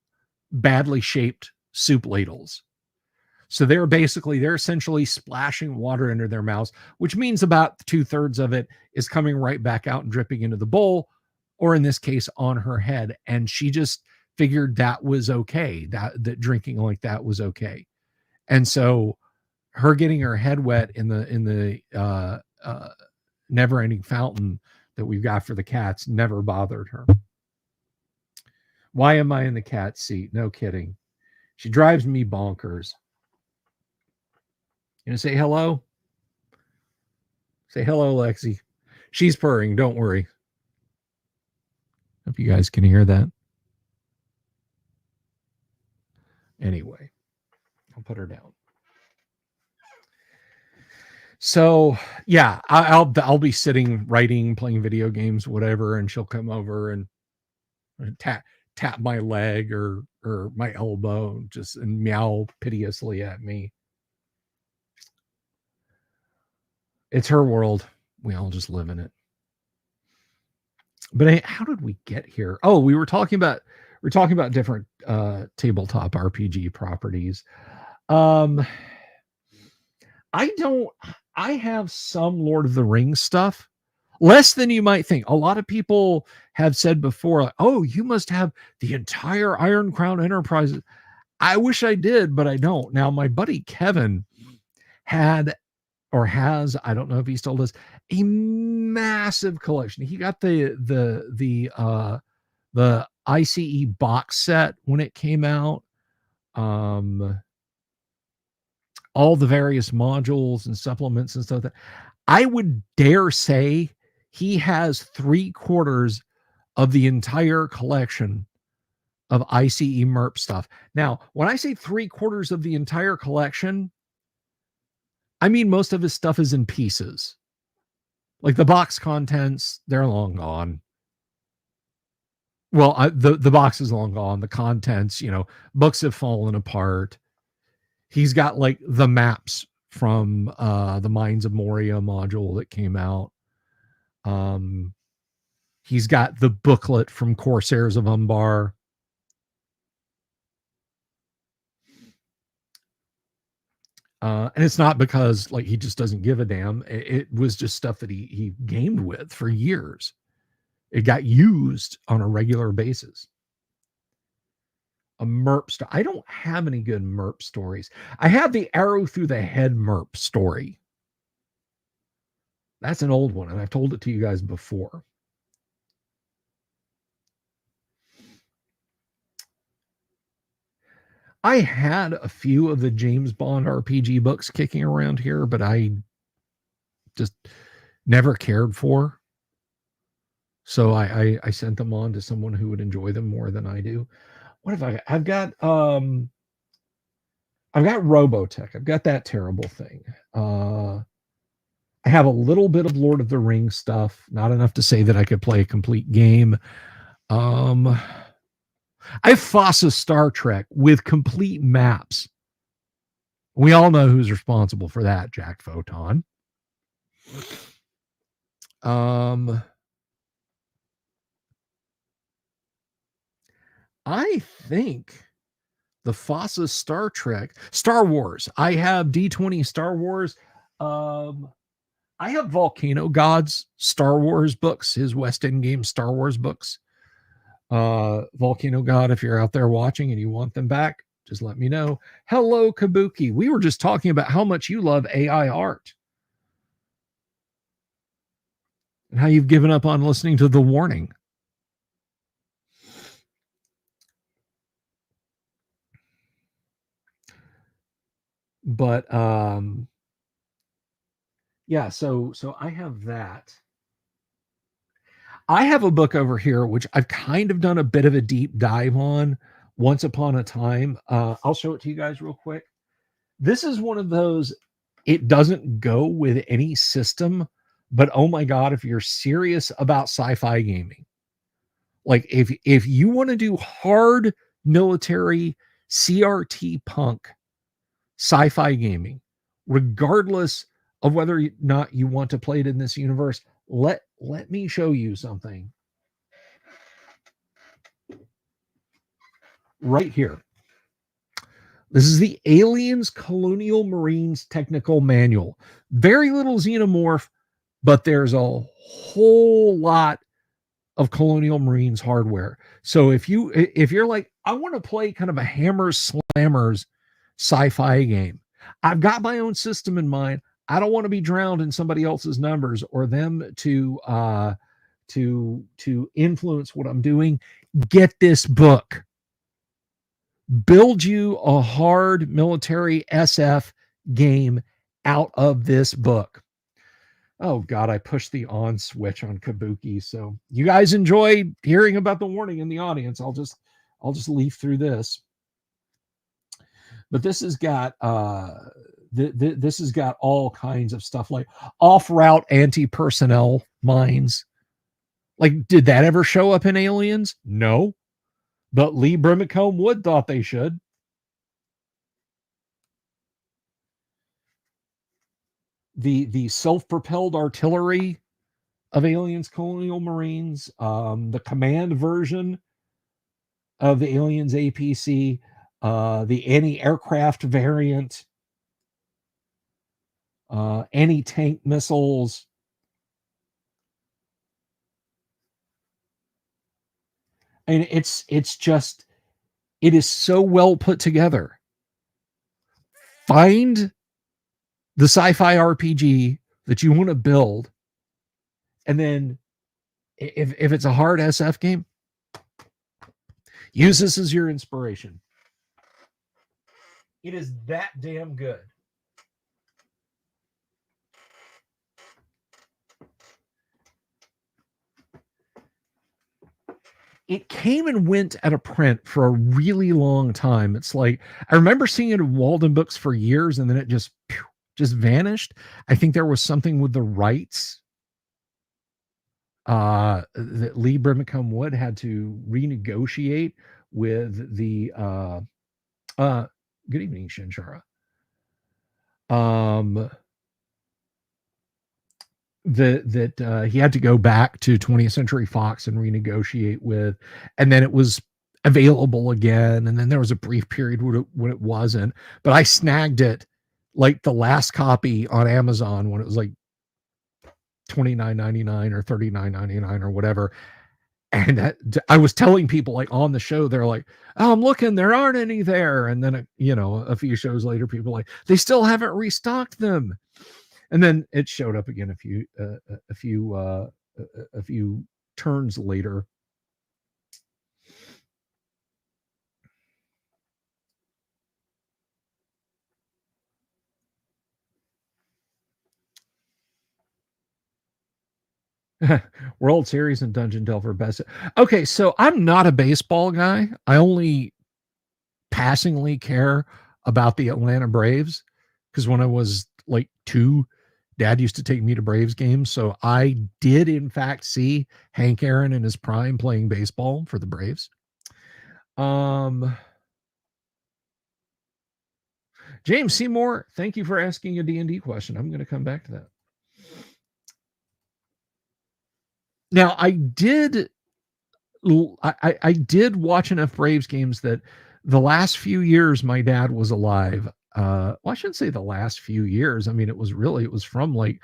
badly shaped soup ladles. So they're essentially splashing water into their mouths, which means about 2/3 of it is coming right back out and dripping into the bowl, or in this case, on her head. And she just figured that was okay, that drinking like that was okay. And so her getting her head wet in the never-ending fountain that we've got for the cats never bothered her. Why am I in the cat seat? No kidding. She drives me bonkers. You know, say hello? Say hello, Lexi. She's purring. Don't worry. Hope you guys can hear that. Anyway, I'll put her down. So yeah, I'll be sitting, writing, playing video games, whatever, and she'll come over and tap my leg or my elbow, just and meow piteously at me. It's her world. We all just live in it. But how did we get here? Oh, we're talking about different tabletop RPG properties. I have some Lord of the Rings stuff, less than you might think. A lot of people have said before, like, oh, you must have the entire Iron Crown Enterprise. I wish I did, but I don't. Now, my buddy Kevin had or has, I don't know if he still does, a massive collection. He got the ICE box set when it came out. All the various modules and supplements and stuff. That I would dare say he has 3/4 of the entire collection of ICE MERP stuff. Now, when I say 3/4 of the entire collection, I mean most of his stuff is in pieces. Like the box contents, they're long gone. Well, the box is long gone. The contents, books have fallen apart. He's got like the maps from the Mines of Moria module that came out. He's got the booklet from Corsairs of Umbar. And it's not because like he just doesn't give a damn. It was just stuff that he gamed with for years. It got used on a regular basis. A MERP story. I don't have any good MERP stories. I have the arrow through the head MERP story. That's an old one, and I've told it to you guys before. I had a few of the James Bond RPG books kicking around here, but I just never cared for. So I sent them on to someone who would enjoy them more than I do. what have I got? I've got Robotech. I've got that terrible thing. I have a little bit of Lord of the Rings stuff, not enough to say that I could play a complete game. I have FOSS's Star Trek with complete maps. We all know who's responsible for that, Jack Photon. I think the FOSS's Star Wars. I have D20 Star Wars. Um, I have Volcano God's Star Wars books, his West End Game Star Wars books. Volcano God, if you're out there watching and you want them back, just let me know. Hello, Kabuki. We were just talking about how much you love AI art and how you've given up on listening to The Warning. But yeah, so I have that. I have a book over here which I've kind of done a bit of a deep dive on once upon a time. I'll show it to you guys real quick. This is one of those, it doesn't go with any system, but oh my God, if you're serious about sci-fi gaming, like if you want to do hard military CRT punk sci-fi gaming, regardless of whether or not you want to play it in this universe, let me show you something right here. This is the Aliens Colonial Marines Technical Manual. Very little xenomorph, but there's a whole lot of Colonial Marines hardware. So if you're like, I want to play kind of a hammers slammers sci-fi game, I've got my own system in mind. I don't want to be drowned in somebody else's numbers or them to influence what I'm doing. Get this book. Build you a hard military SF game out of this book. Oh God, I pushed the on switch on Kabuki. So you guys enjoy hearing about the warning in the audience. I'll just leaf through this. But this has got this has got all kinds of stuff like off-route anti-personnel mines. Like, did that ever show up in Aliens? No. But Lee Brimacombe Wood thought they should. The self-propelled artillery of Aliens Colonial Marines, the command version of the Aliens APC, the anti-aircraft variant, anti-tank missiles. And it's just, it is so well put together. Find the sci-fi RPG that you want to build, and then if it's a hard SF game, use this as your inspiration. It is that damn good. It came and went at a print for a really long time. It's like, I remember seeing it in Walden Books for years, and then it just vanished. I think there was something with the rights that Lee Brimacombe Wood had to renegotiate with the good evening, Shinshara. That he had to go back to 20th Century Fox and renegotiate with, and then it was available again, and then there was a brief period when it wasn't. But I snagged it like the last copy on Amazon when it was like $29.99 or $39.99 or whatever. And I was telling people like on the show, they're like, "Oh, I'm looking, there aren't any there." And then a few shows later, people like, they still haven't restocked them. And then it showed up again a few turns later. World Series and Dungeon Delver best. Okay, so I'm not a baseball guy. I only passingly care about the Atlanta Braves because when I was like 2, Dad used to take me to Braves games. So I did, in fact, see Hank Aaron in his prime playing baseball for the Braves. James Seymour, thank you for asking a D&D question. I'm going to come back to that. Now, I did watch enough Braves games that the last few years my dad was alive. Well, I shouldn't say the last few years. I mean, it was from like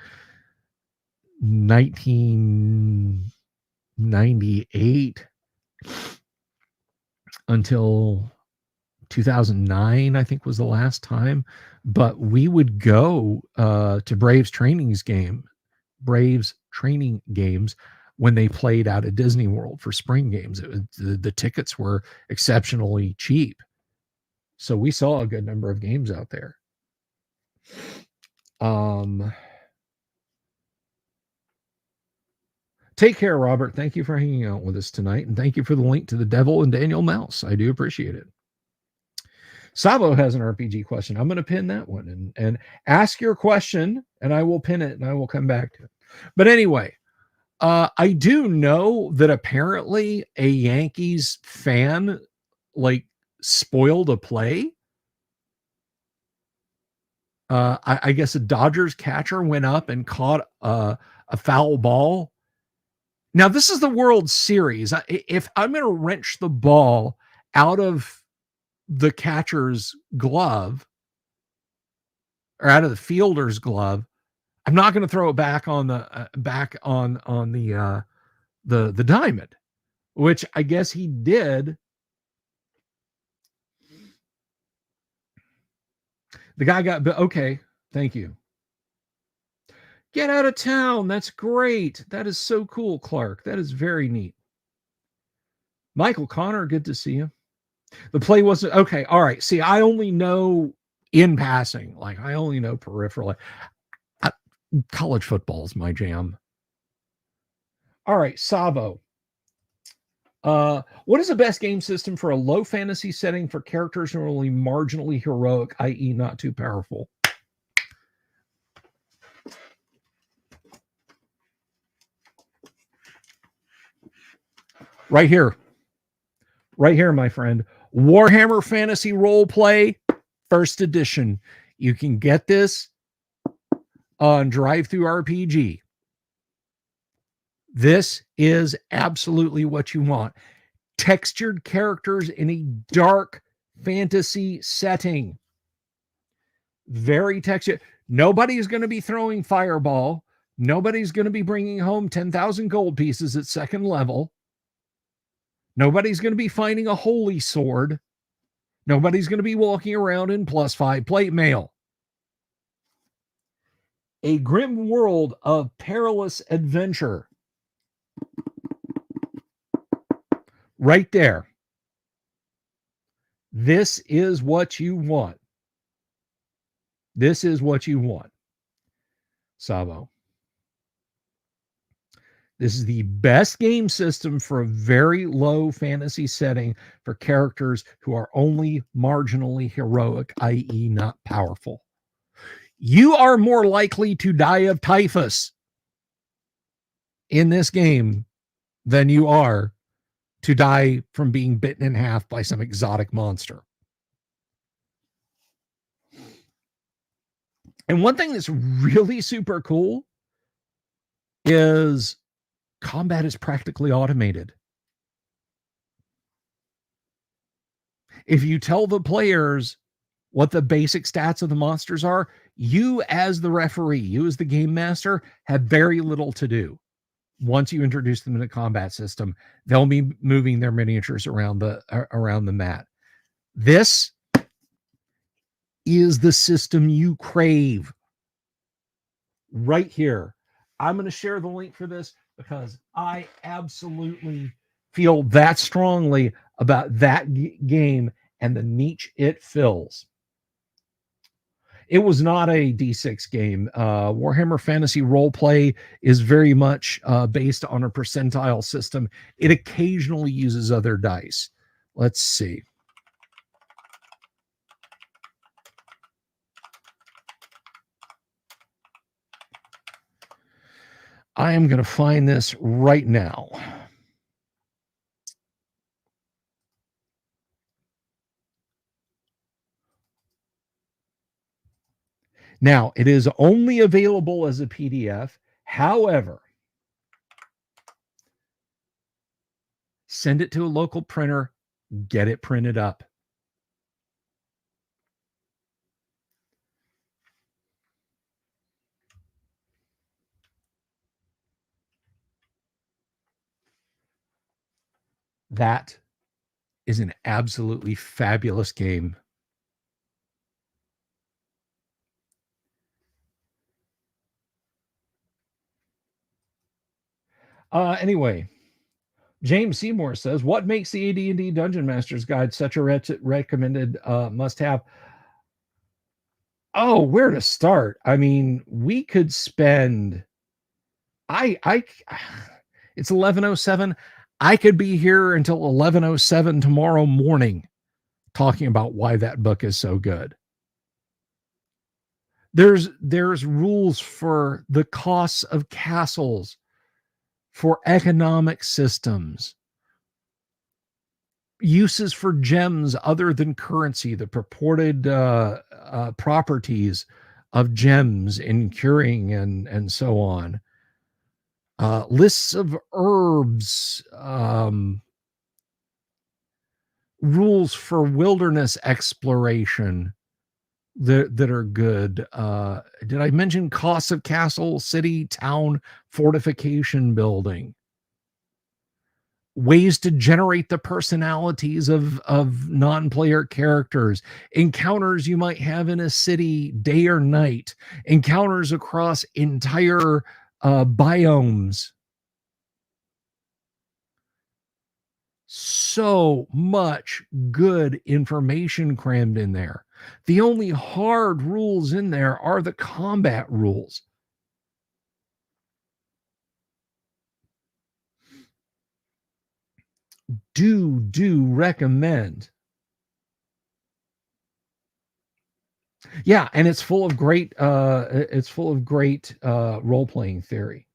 1998 until 2009, I think was the last time. But we would go to Braves training games when they played out at Disney World for spring games. The tickets were exceptionally cheap. So we saw a good number of games out there. Take care, Robert. Thank you for hanging out with us tonight. And thank you for the link to the Devil and Daniel Mouse. I do appreciate it. Sabo has an RPG question. I'm going to pin that one and ask your question, and I will pin it and I will come back to it. But anyway, I do know that apparently a Yankees fan like spoiled a play. I guess a Dodgers catcher went up and caught a foul ball. Now, this is the World Series. If I'm going to wrench the ball out of the catcher's glove or out of the fielder's glove, I'm not going to throw it back on the the diamond, which I guess he did. The guy got okay. Thank you. Get out of town. That's great. That is so cool, Clark. That is very neat. Michael Connor, good to see you. The play wasn't okay. All right. See, I only know in passing, like I only know peripherally. College football is my jam. All right, Savo. What is the best game system for a low fantasy setting for characters who are only marginally heroic, i.e., not too powerful? Right here, my friend. Warhammer Fantasy Roleplay, first edition. You can get this on Drive-Thru RPG. This is absolutely what you want. Textured characters in a dark fantasy setting. Very textured. Nobody's going to be throwing fireball. Nobody's going to be bringing home 10,000 gold pieces at second level. Nobody's going to be finding a holy sword. Nobody's going to be walking around in +5 plate mail. A grim world of perilous adventure. Right there. This is what you want. This is what you want. Savo. This is the best game system for a very low fantasy setting for characters who are only marginally heroic, i.e., not powerful. You are more likely to die of typhus in this game than you are to die from being bitten in half by some exotic monster. And one thing that's really super cool is combat is practically automated. If you tell the players what the basic stats of the monsters are, you as the referee, you as the game master, have very little to do. Once you introduce them in the combat system, they'll be moving their miniatures around the mat. This is the system you crave. Right here. I'm going to share the link for this because I absolutely feel that strongly about that game and the niche it fills. It was not a D6 game. Warhammer Fantasy Roleplay is very much based on a percentile system. It occasionally uses other dice. Let's see. I am going to find this right now. Now, it is only available as a PDF. However, send it to a local printer, get it printed up. That is an absolutely fabulous game. Anyway, James Seymour says, "What makes the AD&D Dungeon Master's Guide such a recommended must-have?" Oh, where to start? I mean, we could spend. I. It's 11:07. I could be here until 11:07 tomorrow morning talking about why that book is so good. There's rules for the costs of castles, for economic systems, uses for gems other than currency, the purported properties of gems in curing and so on. Lists of herbs, rules for wilderness exploration that are good. Did I mention costs of castle, city, town, fortification building? Ways to generate the personalities of non-player characters, encounters you might have in a city day or night, encounters across entire biomes. So much good information crammed in there. The only hard rules in there are the combat rules. Do recommend. Yeah, and it's full of great role-playing theory.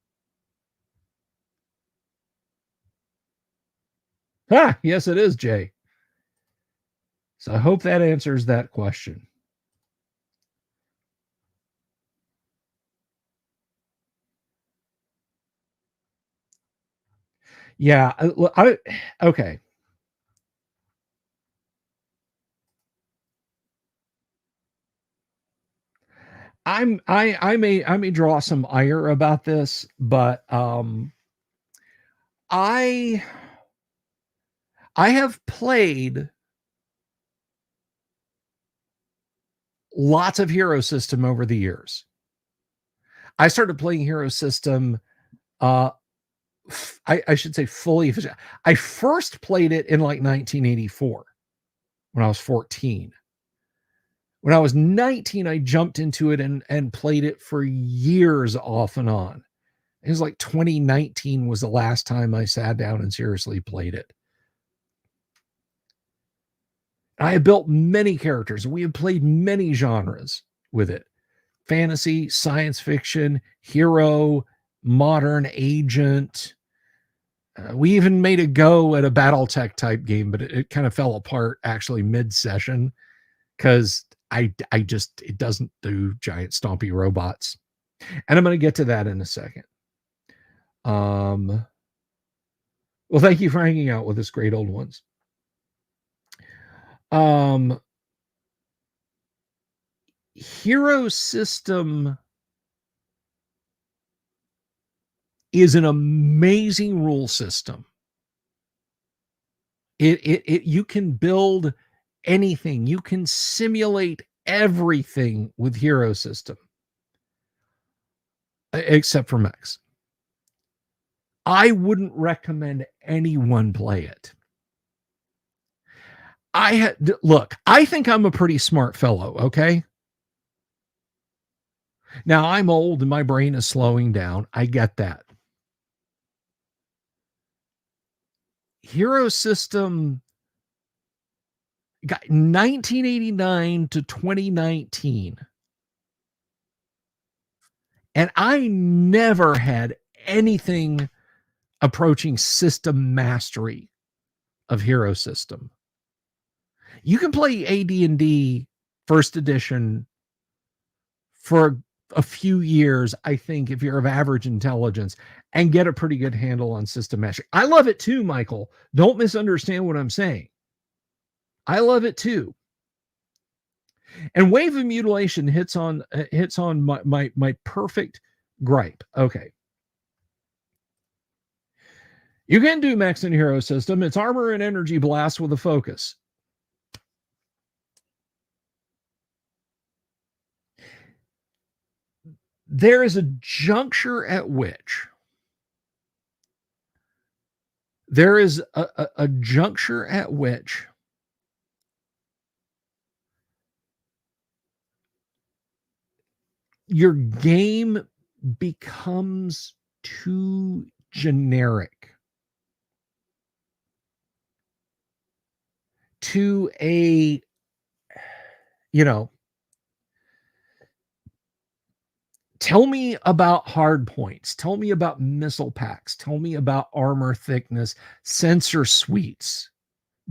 Ah, yes, it is, Jay. So I hope that answers that question. Yeah, okay. I may draw some ire about this, but I I have played lots of Hero System over the years. I started playing Hero System uh I should say fully. I first played it in like 1984 when I was 14. When I was 19, I jumped into it and played it for years off and on. It was like 2019 was the last time I sat down and seriously played it. I have built many characters. We have played many genres with it: fantasy, science fiction, hero, modern, agent. We even made a go at a BattleTech type game, but it kind of fell apart actually mid-session because I just it doesn't do giant stompy robots. And I'm going to get to that in a second. Well, thank you for hanging out with us, great old ones. Hero System is an amazing rule system. It you can build anything, you can simulate everything with Hero System, except for mechs. I wouldn't recommend anyone play it. Look, I think I'm a pretty smart fellow, okay? Now I'm old and my brain is slowing down. I get that. Hero System got 1989 to 2019. And I never had anything approaching system mastery of Hero System. You can play AD&D first edition for a few years, I think, if you're of average intelligence, and get a pretty good handle on system mastery. I love it too, Michael. Don't misunderstand what I'm saying. I love it too. And Wave of Mutilation hits on my perfect gripe. Okay. You can do Max and Hero System. It's armor and energy blast with a focus. There is a juncture at which your game becomes too generic to a, tell me about hard points. Tell me about missile packs. Tell me about armor thickness, sensor suites,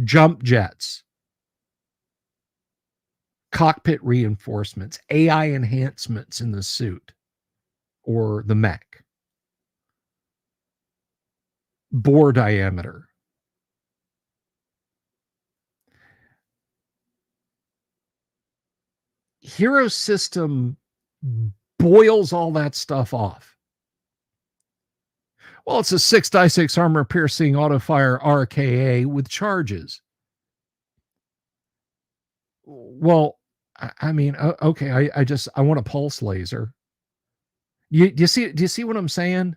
jump jets, cockpit reinforcements, AI enhancements in the suit or the mech, bore diameter. Hero System boils all that stuff off. Well, it's a 6x6 armor piercing auto fire RKA with charges. Well, I mean, okay, I want a pulse laser. Do you see what I'm saying?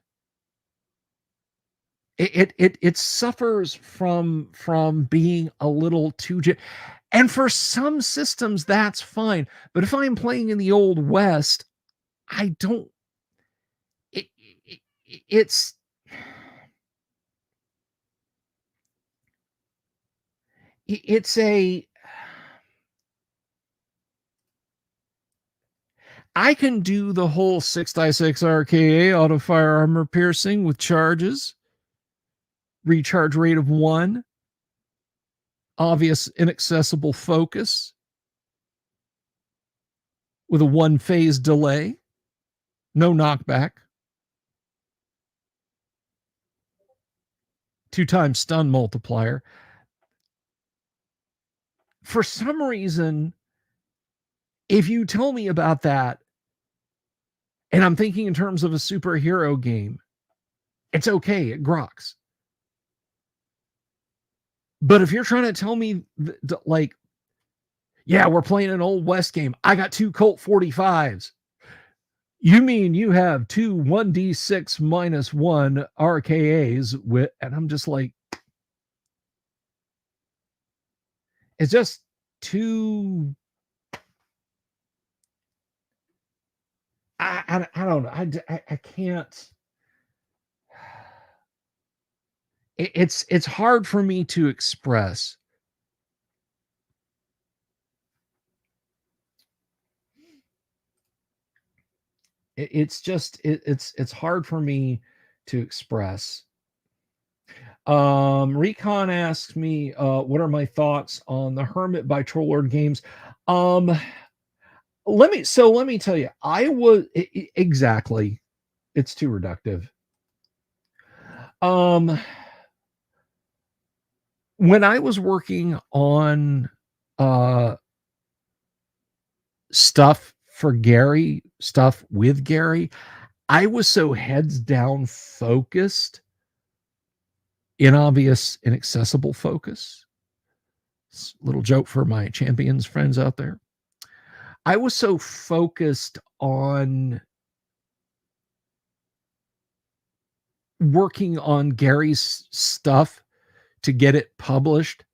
It suffers from being a little too and for some systems that's fine, but if I'm playing in the old west, I don't it, it it's a I can do the whole 6x6 RKA auto fire armor piercing with charges, recharge rate of 1, obvious inaccessible focus with a 1-phase delay, no knockback, 2 times stun multiplier. For some reason, if you tell me about that, and I'm thinking in terms of a superhero game, it's okay, it grokks. But if you're trying to tell me, like, yeah, we're playing an Old West game, I got 2 Colt 45s. You mean you have 2 1d6 minus 1 RKAs with, and I'm just like, it's just too. I don't know. I can't. It's hard for me to express. It's hard for me to express. Recon asks me, what are my thoughts on the Hermit by Trollord Games? Let me tell you, I was exactly. It's too reductive. When I was working on stuff for Gary, stuff with Gary, I was so heads down focused in obvious, inaccessible focus. Little joke for my champions friends out there. I was so focused on working on Gary's stuff to get it published,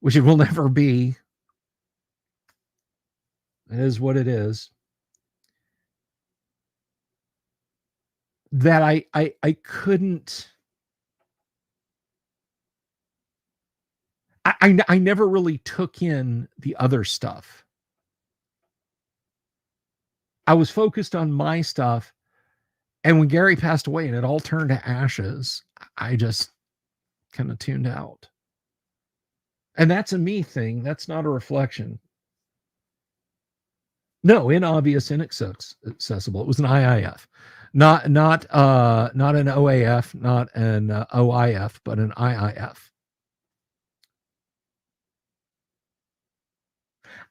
which it will never be. It is what it is. that I couldn't. I never really took in the other stuff. I was focused on my stuff, and when Gary passed away and it all turned to ashes, I just kind of tuned out. And that's a me thing. That's not a reflection. No, inobvious, inaccessible. It was an IIF, not an OAF, not an OIF, but an IIF.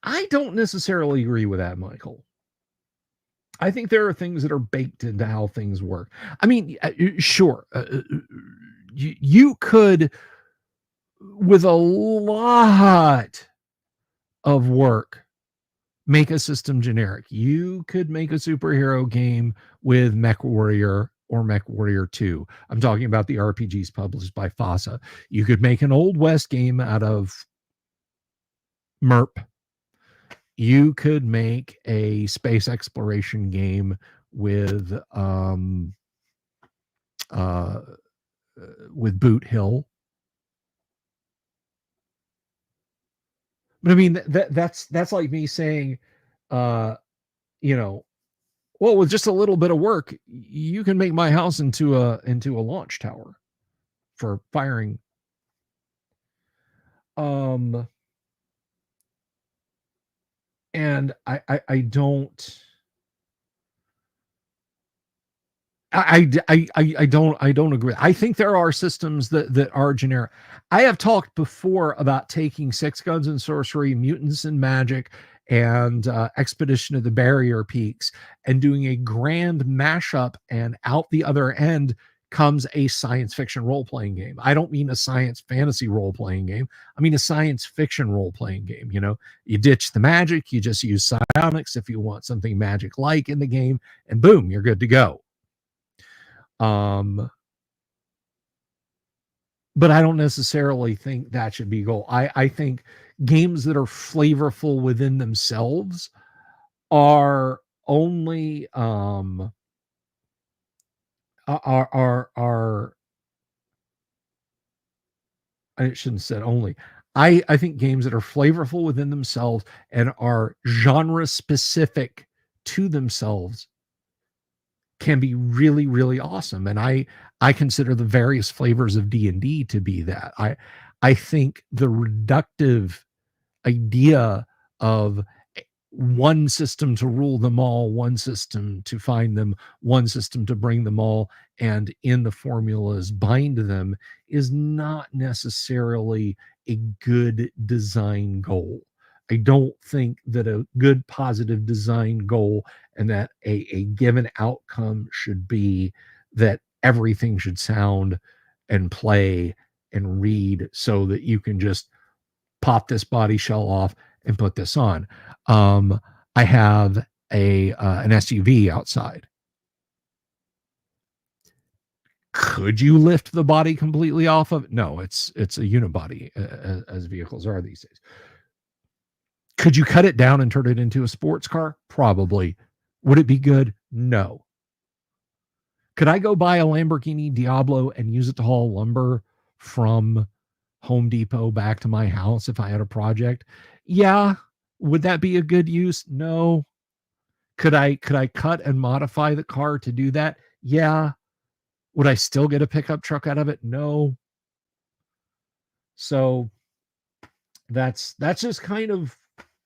I don't necessarily agree with that, Michael. I think there are things that are baked into how things work. I mean, sure, you could, with a lot of work, make a system generic. You could make a superhero game with Mech Warrior or Mech Warrior 2. I'm talking about the RPGs published by FASA. You could make an Old West game out of MERP. You could make a space exploration game uh, with Boot Hill. But I mean that's like me saying, uh, you know, well, with just a little bit of work, you can make my house into a launch tower for firing. Um, and I don't. I don't agree. I think there are systems that are generic. I have talked before about taking Six Guns and Sorcery, Mutants and Magic, and Expedition of the Barrier Peaks, and doing a grand mashup, and out the other end comes a science fiction role-playing game. I don't mean a science fantasy role-playing game. I mean a science fiction role-playing game. You know, you ditch the magic, you just use psionics if you want something magic-like in the game, and boom, you're good to go. Um, but I don't necessarily think that should be a goal. I think games that are flavorful within themselves are only are I shouldn't have said only. I think games that are flavorful within themselves and are genre specific to themselves can be really really awesome, and I consider the various flavors of D&D to be that. I think the reductive idea of one system to rule them all, one system to find them, one system to bring them all, and in the formulas bind them is not necessarily a good design goal. I don't think that a good positive design goal and that a given outcome should be that everything should sound and play and read so that you can just pop this body shell off and put this on. I have an SUV outside. Could you lift the body completely off of it? No, it's a unibody, as vehicles are these days. Could you cut it down and turn it into a sports car? Probably. Would it be good? No. Could I go buy a Lamborghini Diablo and use it to haul lumber from Home Depot back to my house if I had a project? Yeah. Would that be a good use? No. Could I cut and modify the car to do that? Yeah. Would I still get a pickup truck out of it? No. So that's just kind of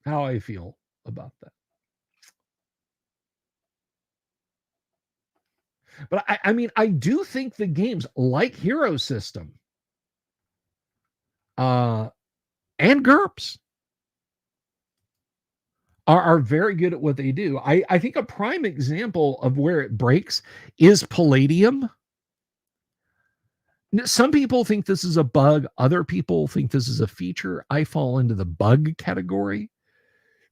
how I feel about that. But I mean, I do think the games like Hero System uh, and GURPS are very good at what they do. I think a prime example of where it breaks is Palladium. Some people think this is a bug. Other people think this is a feature. I fall into the bug category.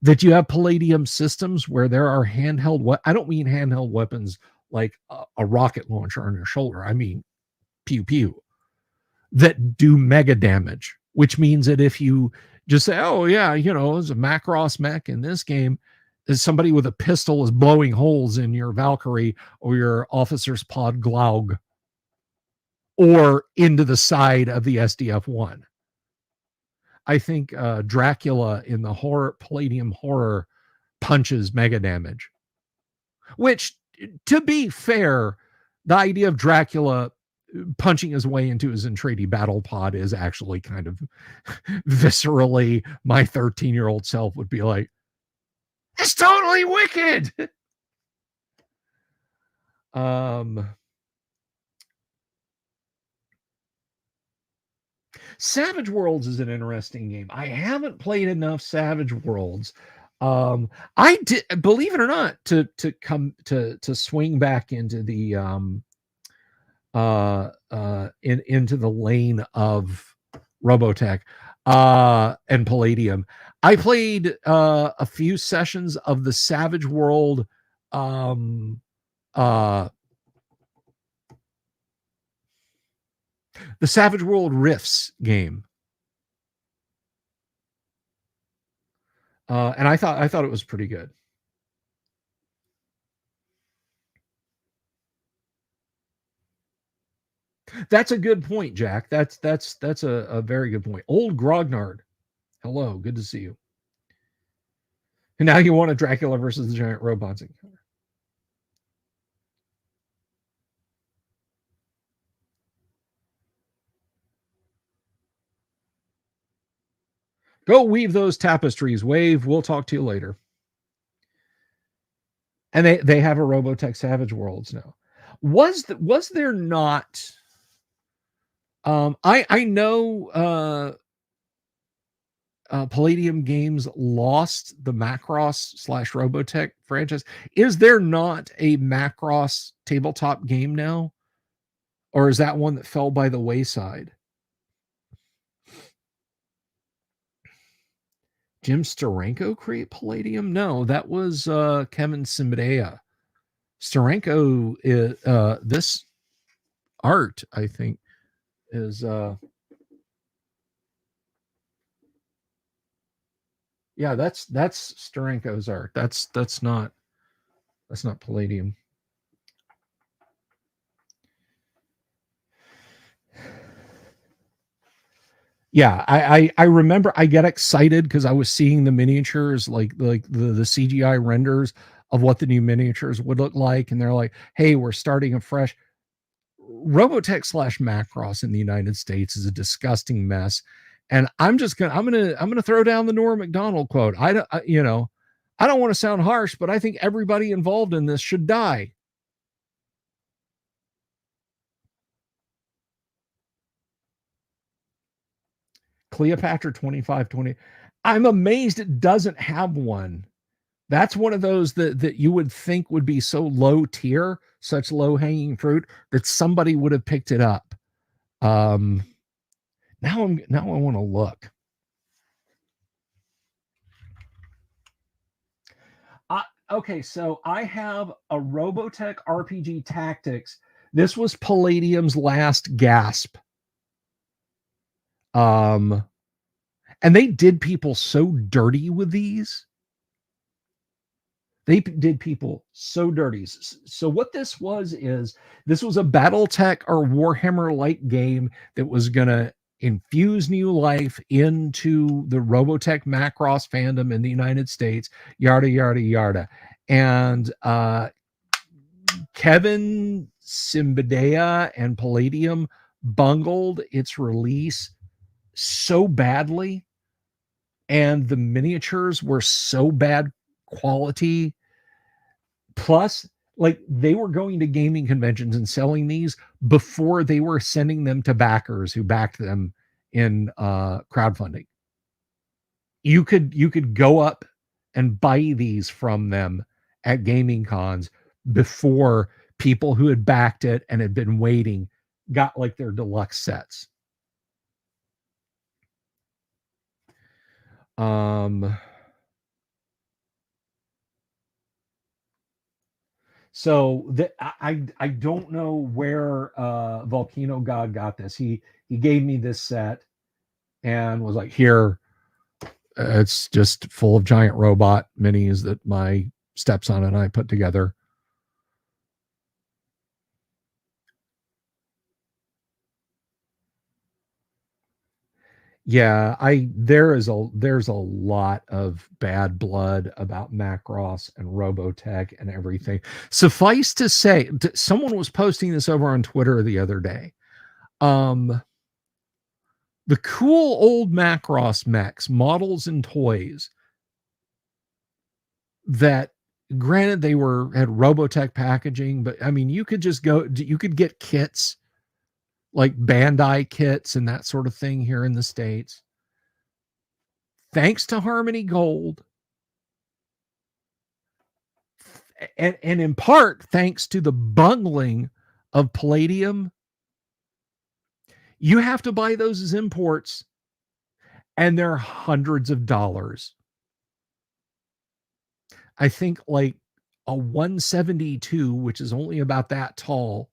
That you have Palladium systems where there are handheld. I don't mean handheld weapons like a rocket launcher on your shoulder. I mean pew pew that do mega damage. Which means that if you just say, "Oh yeah, you know, there's a Macross mech in this game," somebody with a pistol is blowing holes in your Valkyrie or your Officer's Pod Glaug or into the side of the SDF-1. I think Dracula in the Palladium horror punches mega damage, which, to be fair, the idea of Dracula punching his way into his Entreaty battle pod is actually kind of viscerally, my 13-year-old self would be like, it's totally wicked. Savage Worlds is an interesting game. I haven't played enough Savage Worlds. I did, believe it or not, to swing back into the into the lane of Robotech and Palladium. I played a few sessions of the Savage World the Savage World Rifts game. And I thought it was pretty good. That's a good point, Jack. That's a very good point. Old Grognard. Hello, good to see you. And now you want a Dracula versus the giant robots encounter. Go weave those tapestries. Wave. We'll talk to you later. And they have a Robotech Savage Worlds now. Was there not? I know Palladium Games lost the Macross / Robotech franchise. Is there not a Macross tabletop game now? Or is that one that fell by the wayside? Jim Steranko create Palladium? No, that was Kevin Simbadea. Steranko is this art, I think, is yeah, that's Steranko's art. That's not Palladium. Yeah, I remember I get excited because I was seeing the miniatures, like the CGI renders of what the new miniatures would look like, and they're like, "Hey, we're starting afresh." Robotech / Macross in the United States is a disgusting mess, and I'm gonna throw down the Norm Macdonald quote. I don't want to sound harsh, but I think everybody involved in this should die. Cleopatra 2520. I'm amazed it doesn't have one. That's one of those that you would think would be so low tier, such low hanging fruit, that somebody would have picked it up. Now I want to look. Okay, so I have a Robotech RPG Tactics. This was Palladium's last gasp. And they did people so dirty with these. They did people so dirty. So what this was is this was a BattleTech or Warhammer-like game that was going to infuse new life into the Robotech Macross fandom in the United States, yada, yada, yada. And Kevin Simbadea and Palladium bungled its release so badly, and the miniatures were so bad quality. Plus, like, they were going to gaming conventions and selling these before they were sending them to backers who backed them in crowdfunding. You could go up and buy these from them at gaming cons before people who had backed it and had been waiting got like their deluxe sets. So I don't know where Volcano God got this. He gave me this set and was like, here, It's just full of giant robot minis that my stepson and I put together. Yeah, there's a lot of bad blood about Macross and Robotech and everything. Suffice to say, someone was posting this over on Twitter the other day. Um, the cool old Macross mechs, models and toys that, granted, they had Robotech packaging, but I mean, you could get kits like Bandai kits and that sort of thing here in the States. Thanks to Harmony Gold, and in part thanks to the bungling of Palladium, you have to buy those as imports, and they're hundreds of dollars. I think like a 172, which is only about that tall,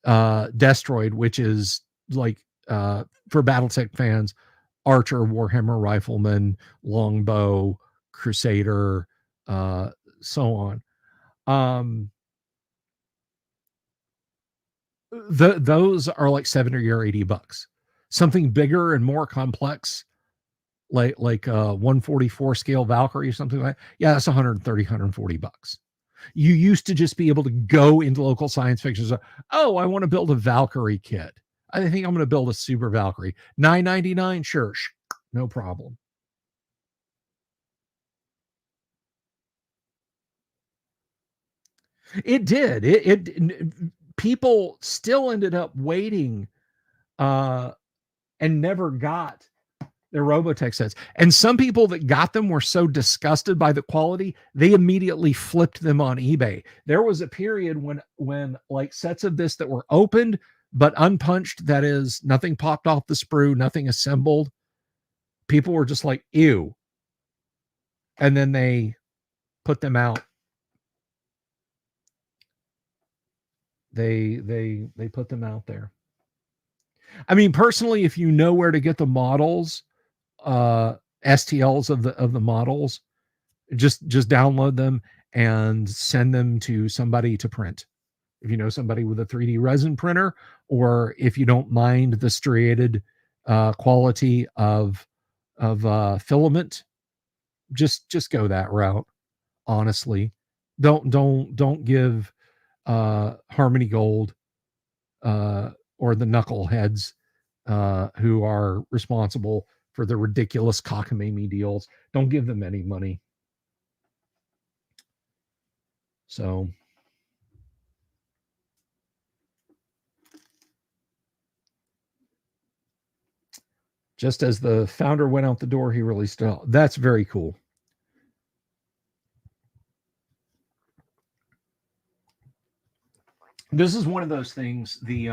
Destroid, which is like, for Battletech fans, Archer, Warhammer Rifleman, Longbow, Crusader, so on. Those are like 70 or 80 bucks. Something bigger and more complex, like 144 scale Valkyrie or something like that, yeah, that's 130, 140 bucks. You used to just be able to go into local science fiction and say, oh, I want to build a Valkyrie kit. I think I'm going to build a Super Valkyrie. $9.99, sure, no problem. It did. People still ended up waiting, and never got their Robotech sets. And some people that got them were so disgusted by the quality, they immediately flipped them on eBay. There was a period when like sets of this that were opened but unpunched, that is, nothing popped off the sprue, nothing assembled, people were just like, ew. And then they put them out. They put them out there. I mean, personally, if you know where to get the models, STLs of the models, just download them and send them to somebody to print. If you know somebody with a 3D resin printer, or if you don't mind the striated quality of filament, just go that route. Honestly, don't give Harmony Gold, or the knuckleheads who are responsible for the ridiculous cockamamie deals. Don't give them any money. So, just as the founder went out the door, he released it. That's very cool. This is one of those things. The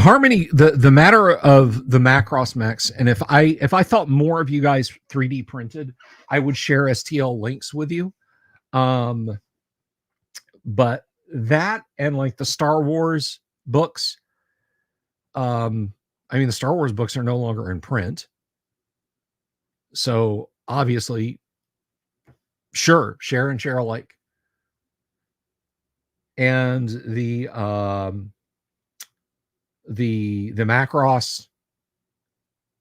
Harmony, the matter of the Macross mechs, and if I thought more of you guys 3D printed, I would share STL links with you. But that, and like the Star Wars books, I mean, the Star Wars books are no longer in print, so obviously, sure, share and share alike. And the Macross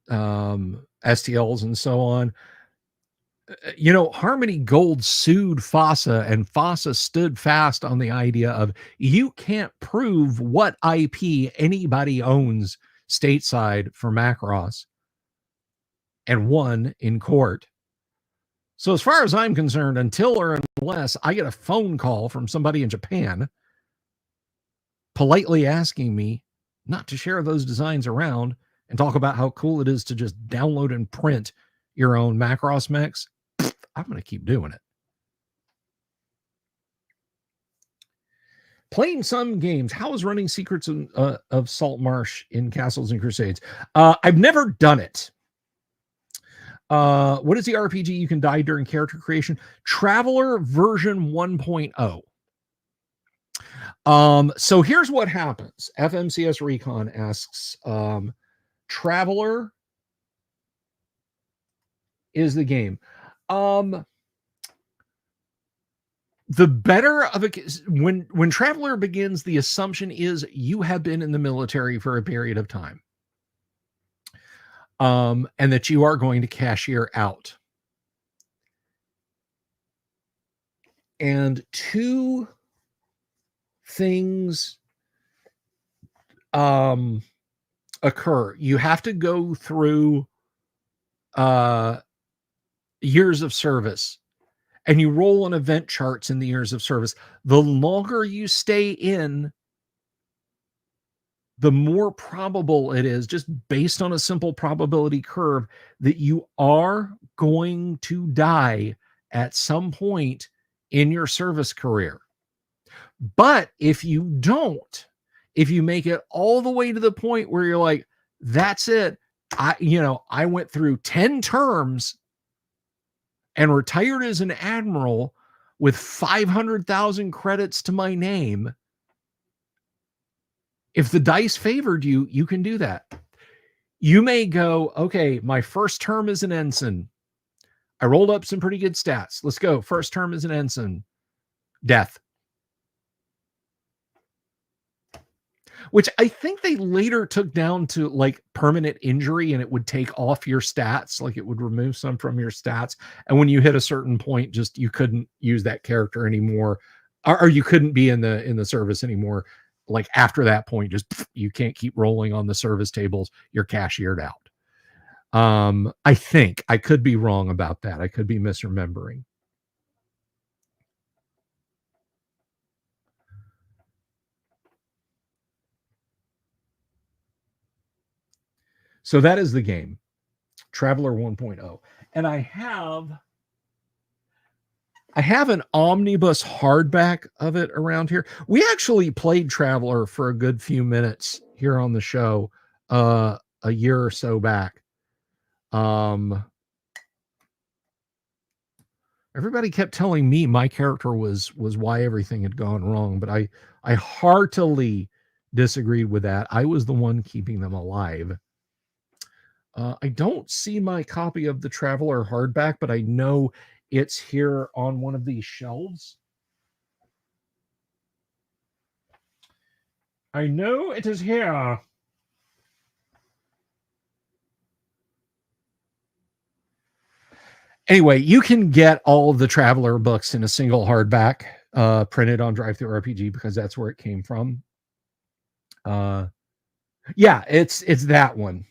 STLs and so on. You know, Harmony Gold sued FASA, and FASA stood fast on the idea of, you can't prove what IP anybody owns stateside for Macross, and won in court. So as far as I'm concerned, until or unless I get a phone call from somebody in Japan politely asking me not to share those designs around and talk about how cool it is to just download and print your own Macross mechs, I'm going to keep doing it. Playing some games. How is running Secrets of Saltmarsh in Castles and Crusades? I've never done it. What is the RPG you can die during character creation? Traveler version 1.0. So here's what happens. FMCS Recon asks, Traveler is the game. The better of a when Traveler begins, the assumption is you have been in the military for a period of time, and that you are going to cashier out. And two things occur. You have to go through uh, years of service, and you roll on event charts in the years of service. The longer you stay in, the more probable it is, just based on a simple probability curve, that you are going to die at some point in your service career. But if you don't, if you make it all the way to the point where you're like, that's it, I went through 10 terms and retired as an admiral with 500,000 credits to my name. If the dice favored you, you can do that. You may go, okay, my first term is an ensign. I rolled up some pretty good stats. Let's go. First term is an ensign. Death. Which I think they later took down to like permanent injury, and it would take off your stats, like it would remove some from your stats. And when you hit a certain point, just you couldn't use that character anymore, or you couldn't be in the service anymore. Like after that point, just you can't keep rolling on the service tables. You're cashiered out. I think I could be wrong about that. I could be misremembering. So that is the game, Traveler 1.0. And I have an omnibus hardback of it around here. We actually played Traveler for a good few minutes here on the show a year or so back. Everybody kept telling me my character was why everything had gone wrong, but I heartily disagreed with that. I was the one keeping them alive. I don't see my copy of the Traveler hardback, but I know it's here on one of these shelves. I know it is here. Anyway, you can get all of the Traveler books in a single hardback, printed on Drive-Thru RPG, because that's where it came from. Yeah, it's that one.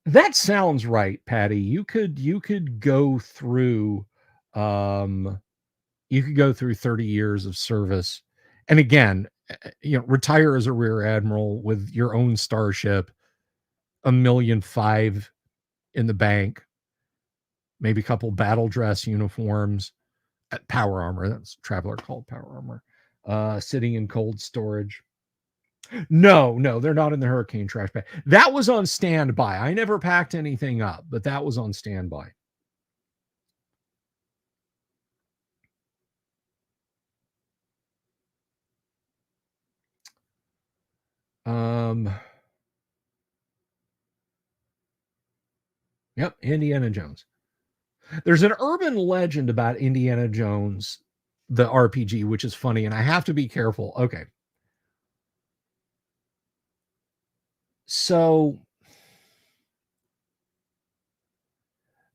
That sounds right, Patty. You could go through you could go through 30 years of service. And again, retire as a rear admiral with your own starship, 1,500,000 in the bank, maybe a couple battle dress uniforms, power armor. That's Traveler called power armor. Sitting in cold storage. No, they're not in the hurricane trash bag. That was on standby. I never packed anything up, but that was on standby. Yep, Indiana Jones. There's an urban legend about Indiana Jones, the RPG, which is funny, and I have to be careful. Okay. So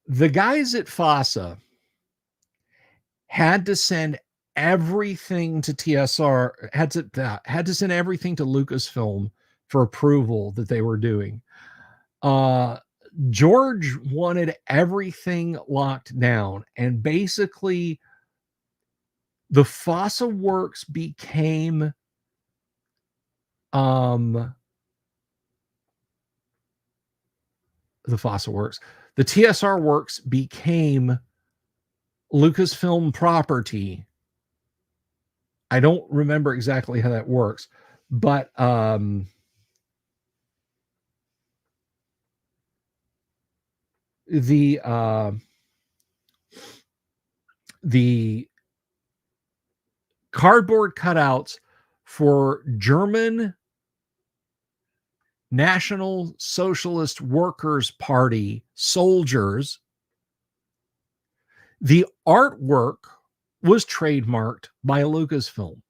the guys at FASA had to send everything to TSR, had to send everything to Lucasfilm for approval that they were doing. George wanted everything locked down, and basically the FASA works became the FASA works. The TSR works became Lucasfilm property. I don't remember exactly how that works, but the cardboard cutouts for German National Socialist Workers Party soldiers, the artwork was trademarked by Lucasfilm.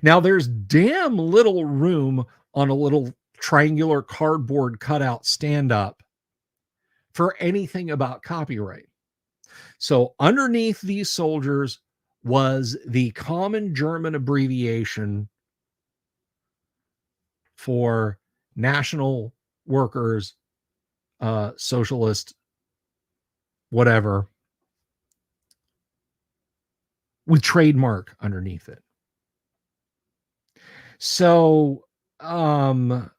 Now, there's damn little room on a little triangular cardboard cutout stand up for anything about copyright. So, underneath these soldiers was the common German abbreviation for National Workers, Socialist, whatever, with trademark underneath it. So, the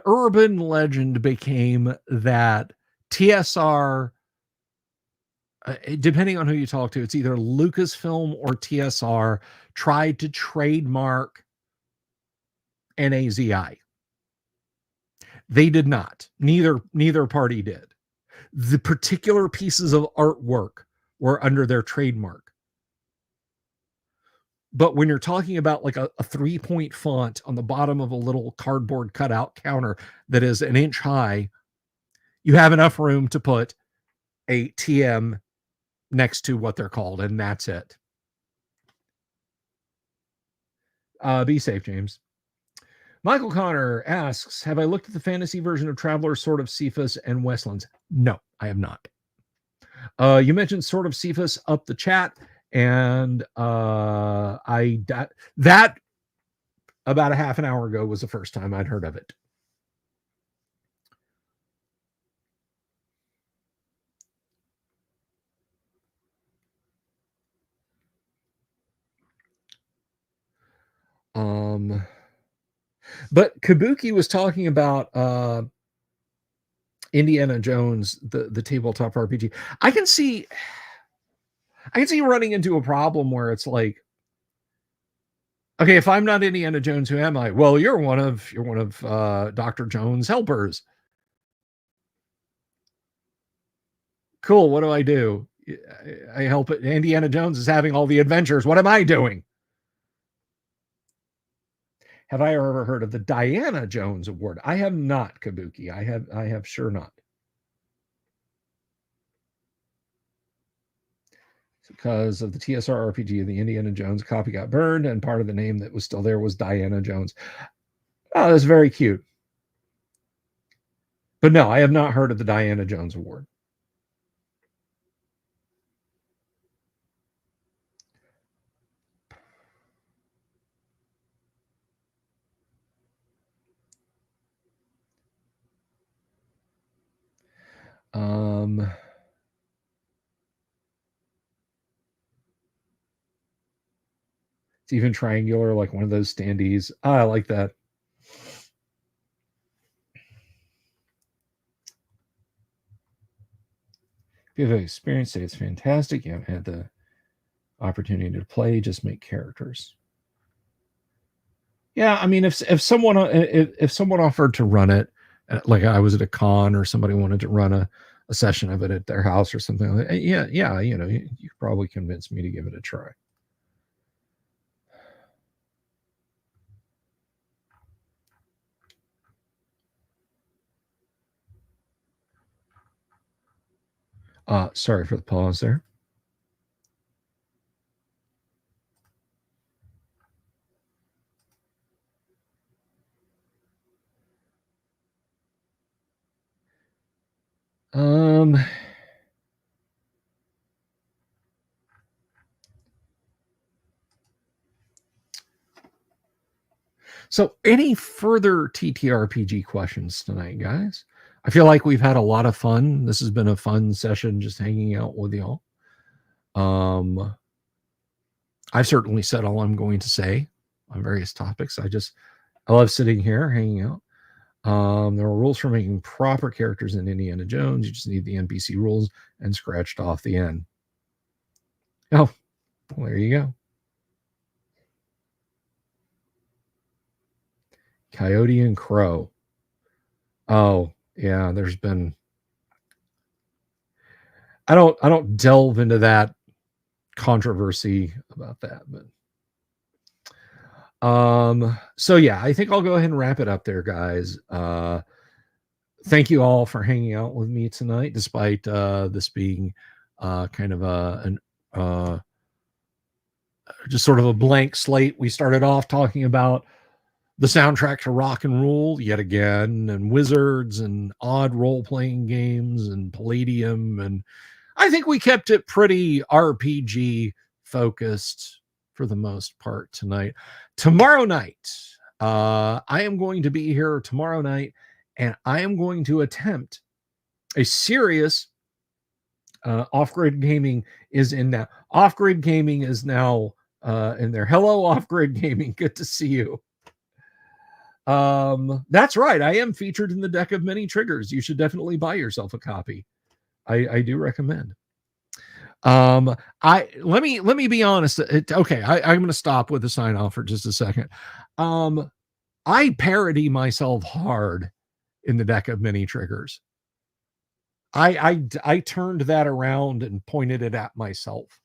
urban legend became that TSR, depending on who you talk to, it's either Lucasfilm or TSR, tried to trademark NAZI. They did not. Neither party did. The particular pieces of artwork were under their trademark. But when you're talking about like a 3-point font on the bottom of a little cardboard cutout counter that is an inch high, you have enough room to put a TM next to what they're called, and that's it. Be safe, James. Michael Connor asks, have I looked at the fantasy version of Traveler, Sword of Cephas, and Westlands? No, I have not. You mentioned Sword of Cephas up the chat, and that about a half an hour ago was the first time I'd heard of it. But Kabuki was talking about Indiana Jones, the tabletop RPG. I can see running into a problem where it's like, okay, if I'm not Indiana Jones, who am I? Well, you're one of Dr. Jones' helpers. Cool. What do I do? I help it. Indiana Jones is having all the adventures. What am I doing? Have I ever heard of the Diana Jones Award? I have not, Kabuki. I have sure not. Because of the TSR RPG, the Indiana Jones copy got burned, and part of the name that was still there was Diana Jones. Oh, that's very cute. But no, I have not heard of the Diana Jones Award. It's even triangular, like one of those standees. I like that. If you have experienced it, it's fantastic. You haven't had the opportunity to play, just make characters. Yeah, I mean, if someone offered to run it, like I was at a con or somebody wanted to run a session of it at their house or something like that, yeah, you could probably convince me to give it a try. Sorry for the pause there. So any further TTRPG questions tonight, guys? I feel like we've had a lot of fun. This has been a fun session just hanging out with y'all. I've certainly said all I'm going to say on various topics. I love sitting here hanging out. There are rules for making proper characters in Indiana Jones. You just need the NPC rules and scratched off the end. Oh, well, there you go. Coyote and Crow. Oh, yeah, there's been I don't delve into that controversy about that, but So yeah, I think I'll go ahead and wrap it up there, guys. Thank you all for hanging out with me tonight, despite this being kind of just sort of a blank slate. We started off talking about the soundtrack to rock and roll yet again, and wizards and odd role-playing games and Palladium, and I think we kept it pretty RPG focused for the most part tonight. Tomorrow night, I am going to be here tomorrow night, and I am going to attempt a serious off-grid gaming is in now. Off-grid gaming is now in there. Hello, off-grid gaming. Good to see you. That's right. I am featured in the deck of many triggers. You should definitely buy yourself a copy. I do recommend. Let me be honest. Okay, I'm going to stop with the sign off for just a second. I parody myself hard in the deck of many triggers. I turned that around and pointed it at myself,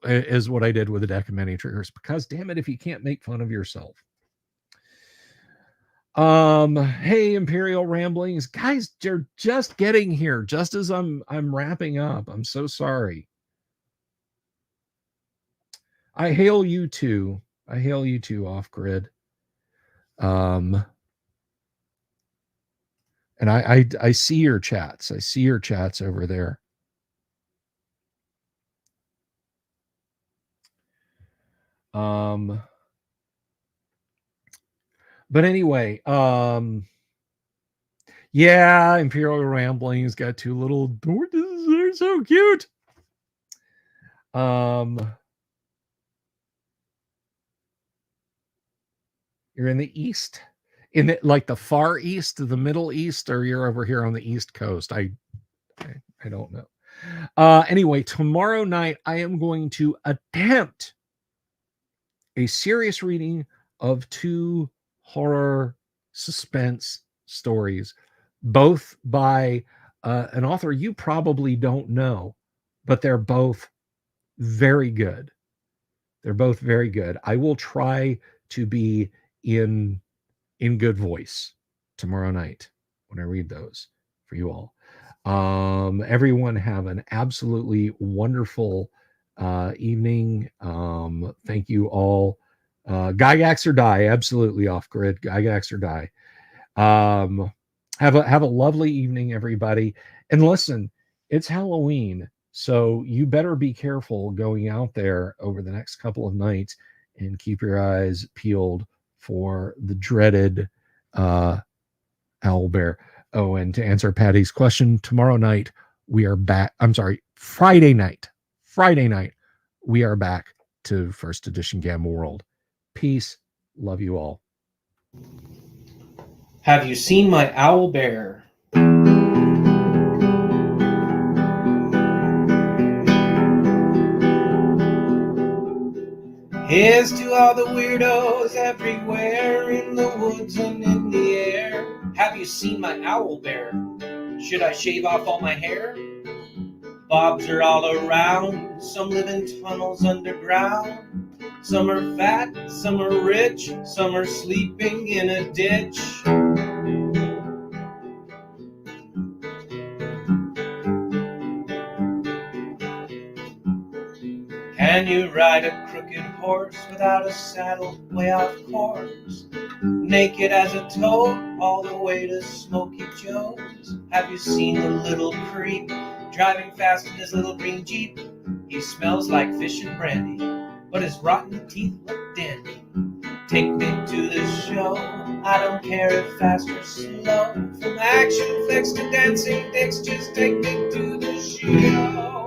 is what I did with the deck of many triggers, because damn it, if you can't make fun of yourself. Hey, Imperial Ramblings, guys, you're just getting here just as I'm wrapping up. I'm so sorry. I hail you too. I hail you too, off grid. And I see your chats. I see your chats over there. But anyway, yeah, Imperial Ramblings got two little tortoises. They're so cute. You're in the east, in the, like the far east, the Middle East, or you're over here on the East Coast. I don't know. Anyway, tomorrow night I am going to attempt a serious reading of two horror suspense stories, both by an author you probably don't know, but they're both very good. They're both very good. I will try to be in good voice tomorrow night when I read those for you all. Everyone have an absolutely wonderful evening. Thank you all. Gygax or die, absolutely off grid. Gygax or die. Have a lovely evening, everybody. And listen, it's Halloween, so you better be careful going out there over the next couple of nights and keep your eyes peeled for the dreaded owlbear. Oh, and to answer Patty's question, tomorrow night we are back. I'm sorry, Friday night, we are back to first edition Gamma World. Peace. Love you all. Have you seen my owl bear? Here's to all the weirdos everywhere, in the woods and in the air. Have you seen my owl bear? Should I shave off all my hair? Bobs are all around, some live in tunnels underground. Some are fat, some are rich, some are sleeping in a ditch. Can you ride a crooked horse without a saddle, way off course? Naked as a toad, all the way to Smoky Joe's. Have you seen the little creep driving fast in his little green Jeep? He smells like fish and brandy, but his rotten teeth look dandy. Take me to the show, I don't care if fast or slow. From action flicks to dancing dicks, just take me to the show.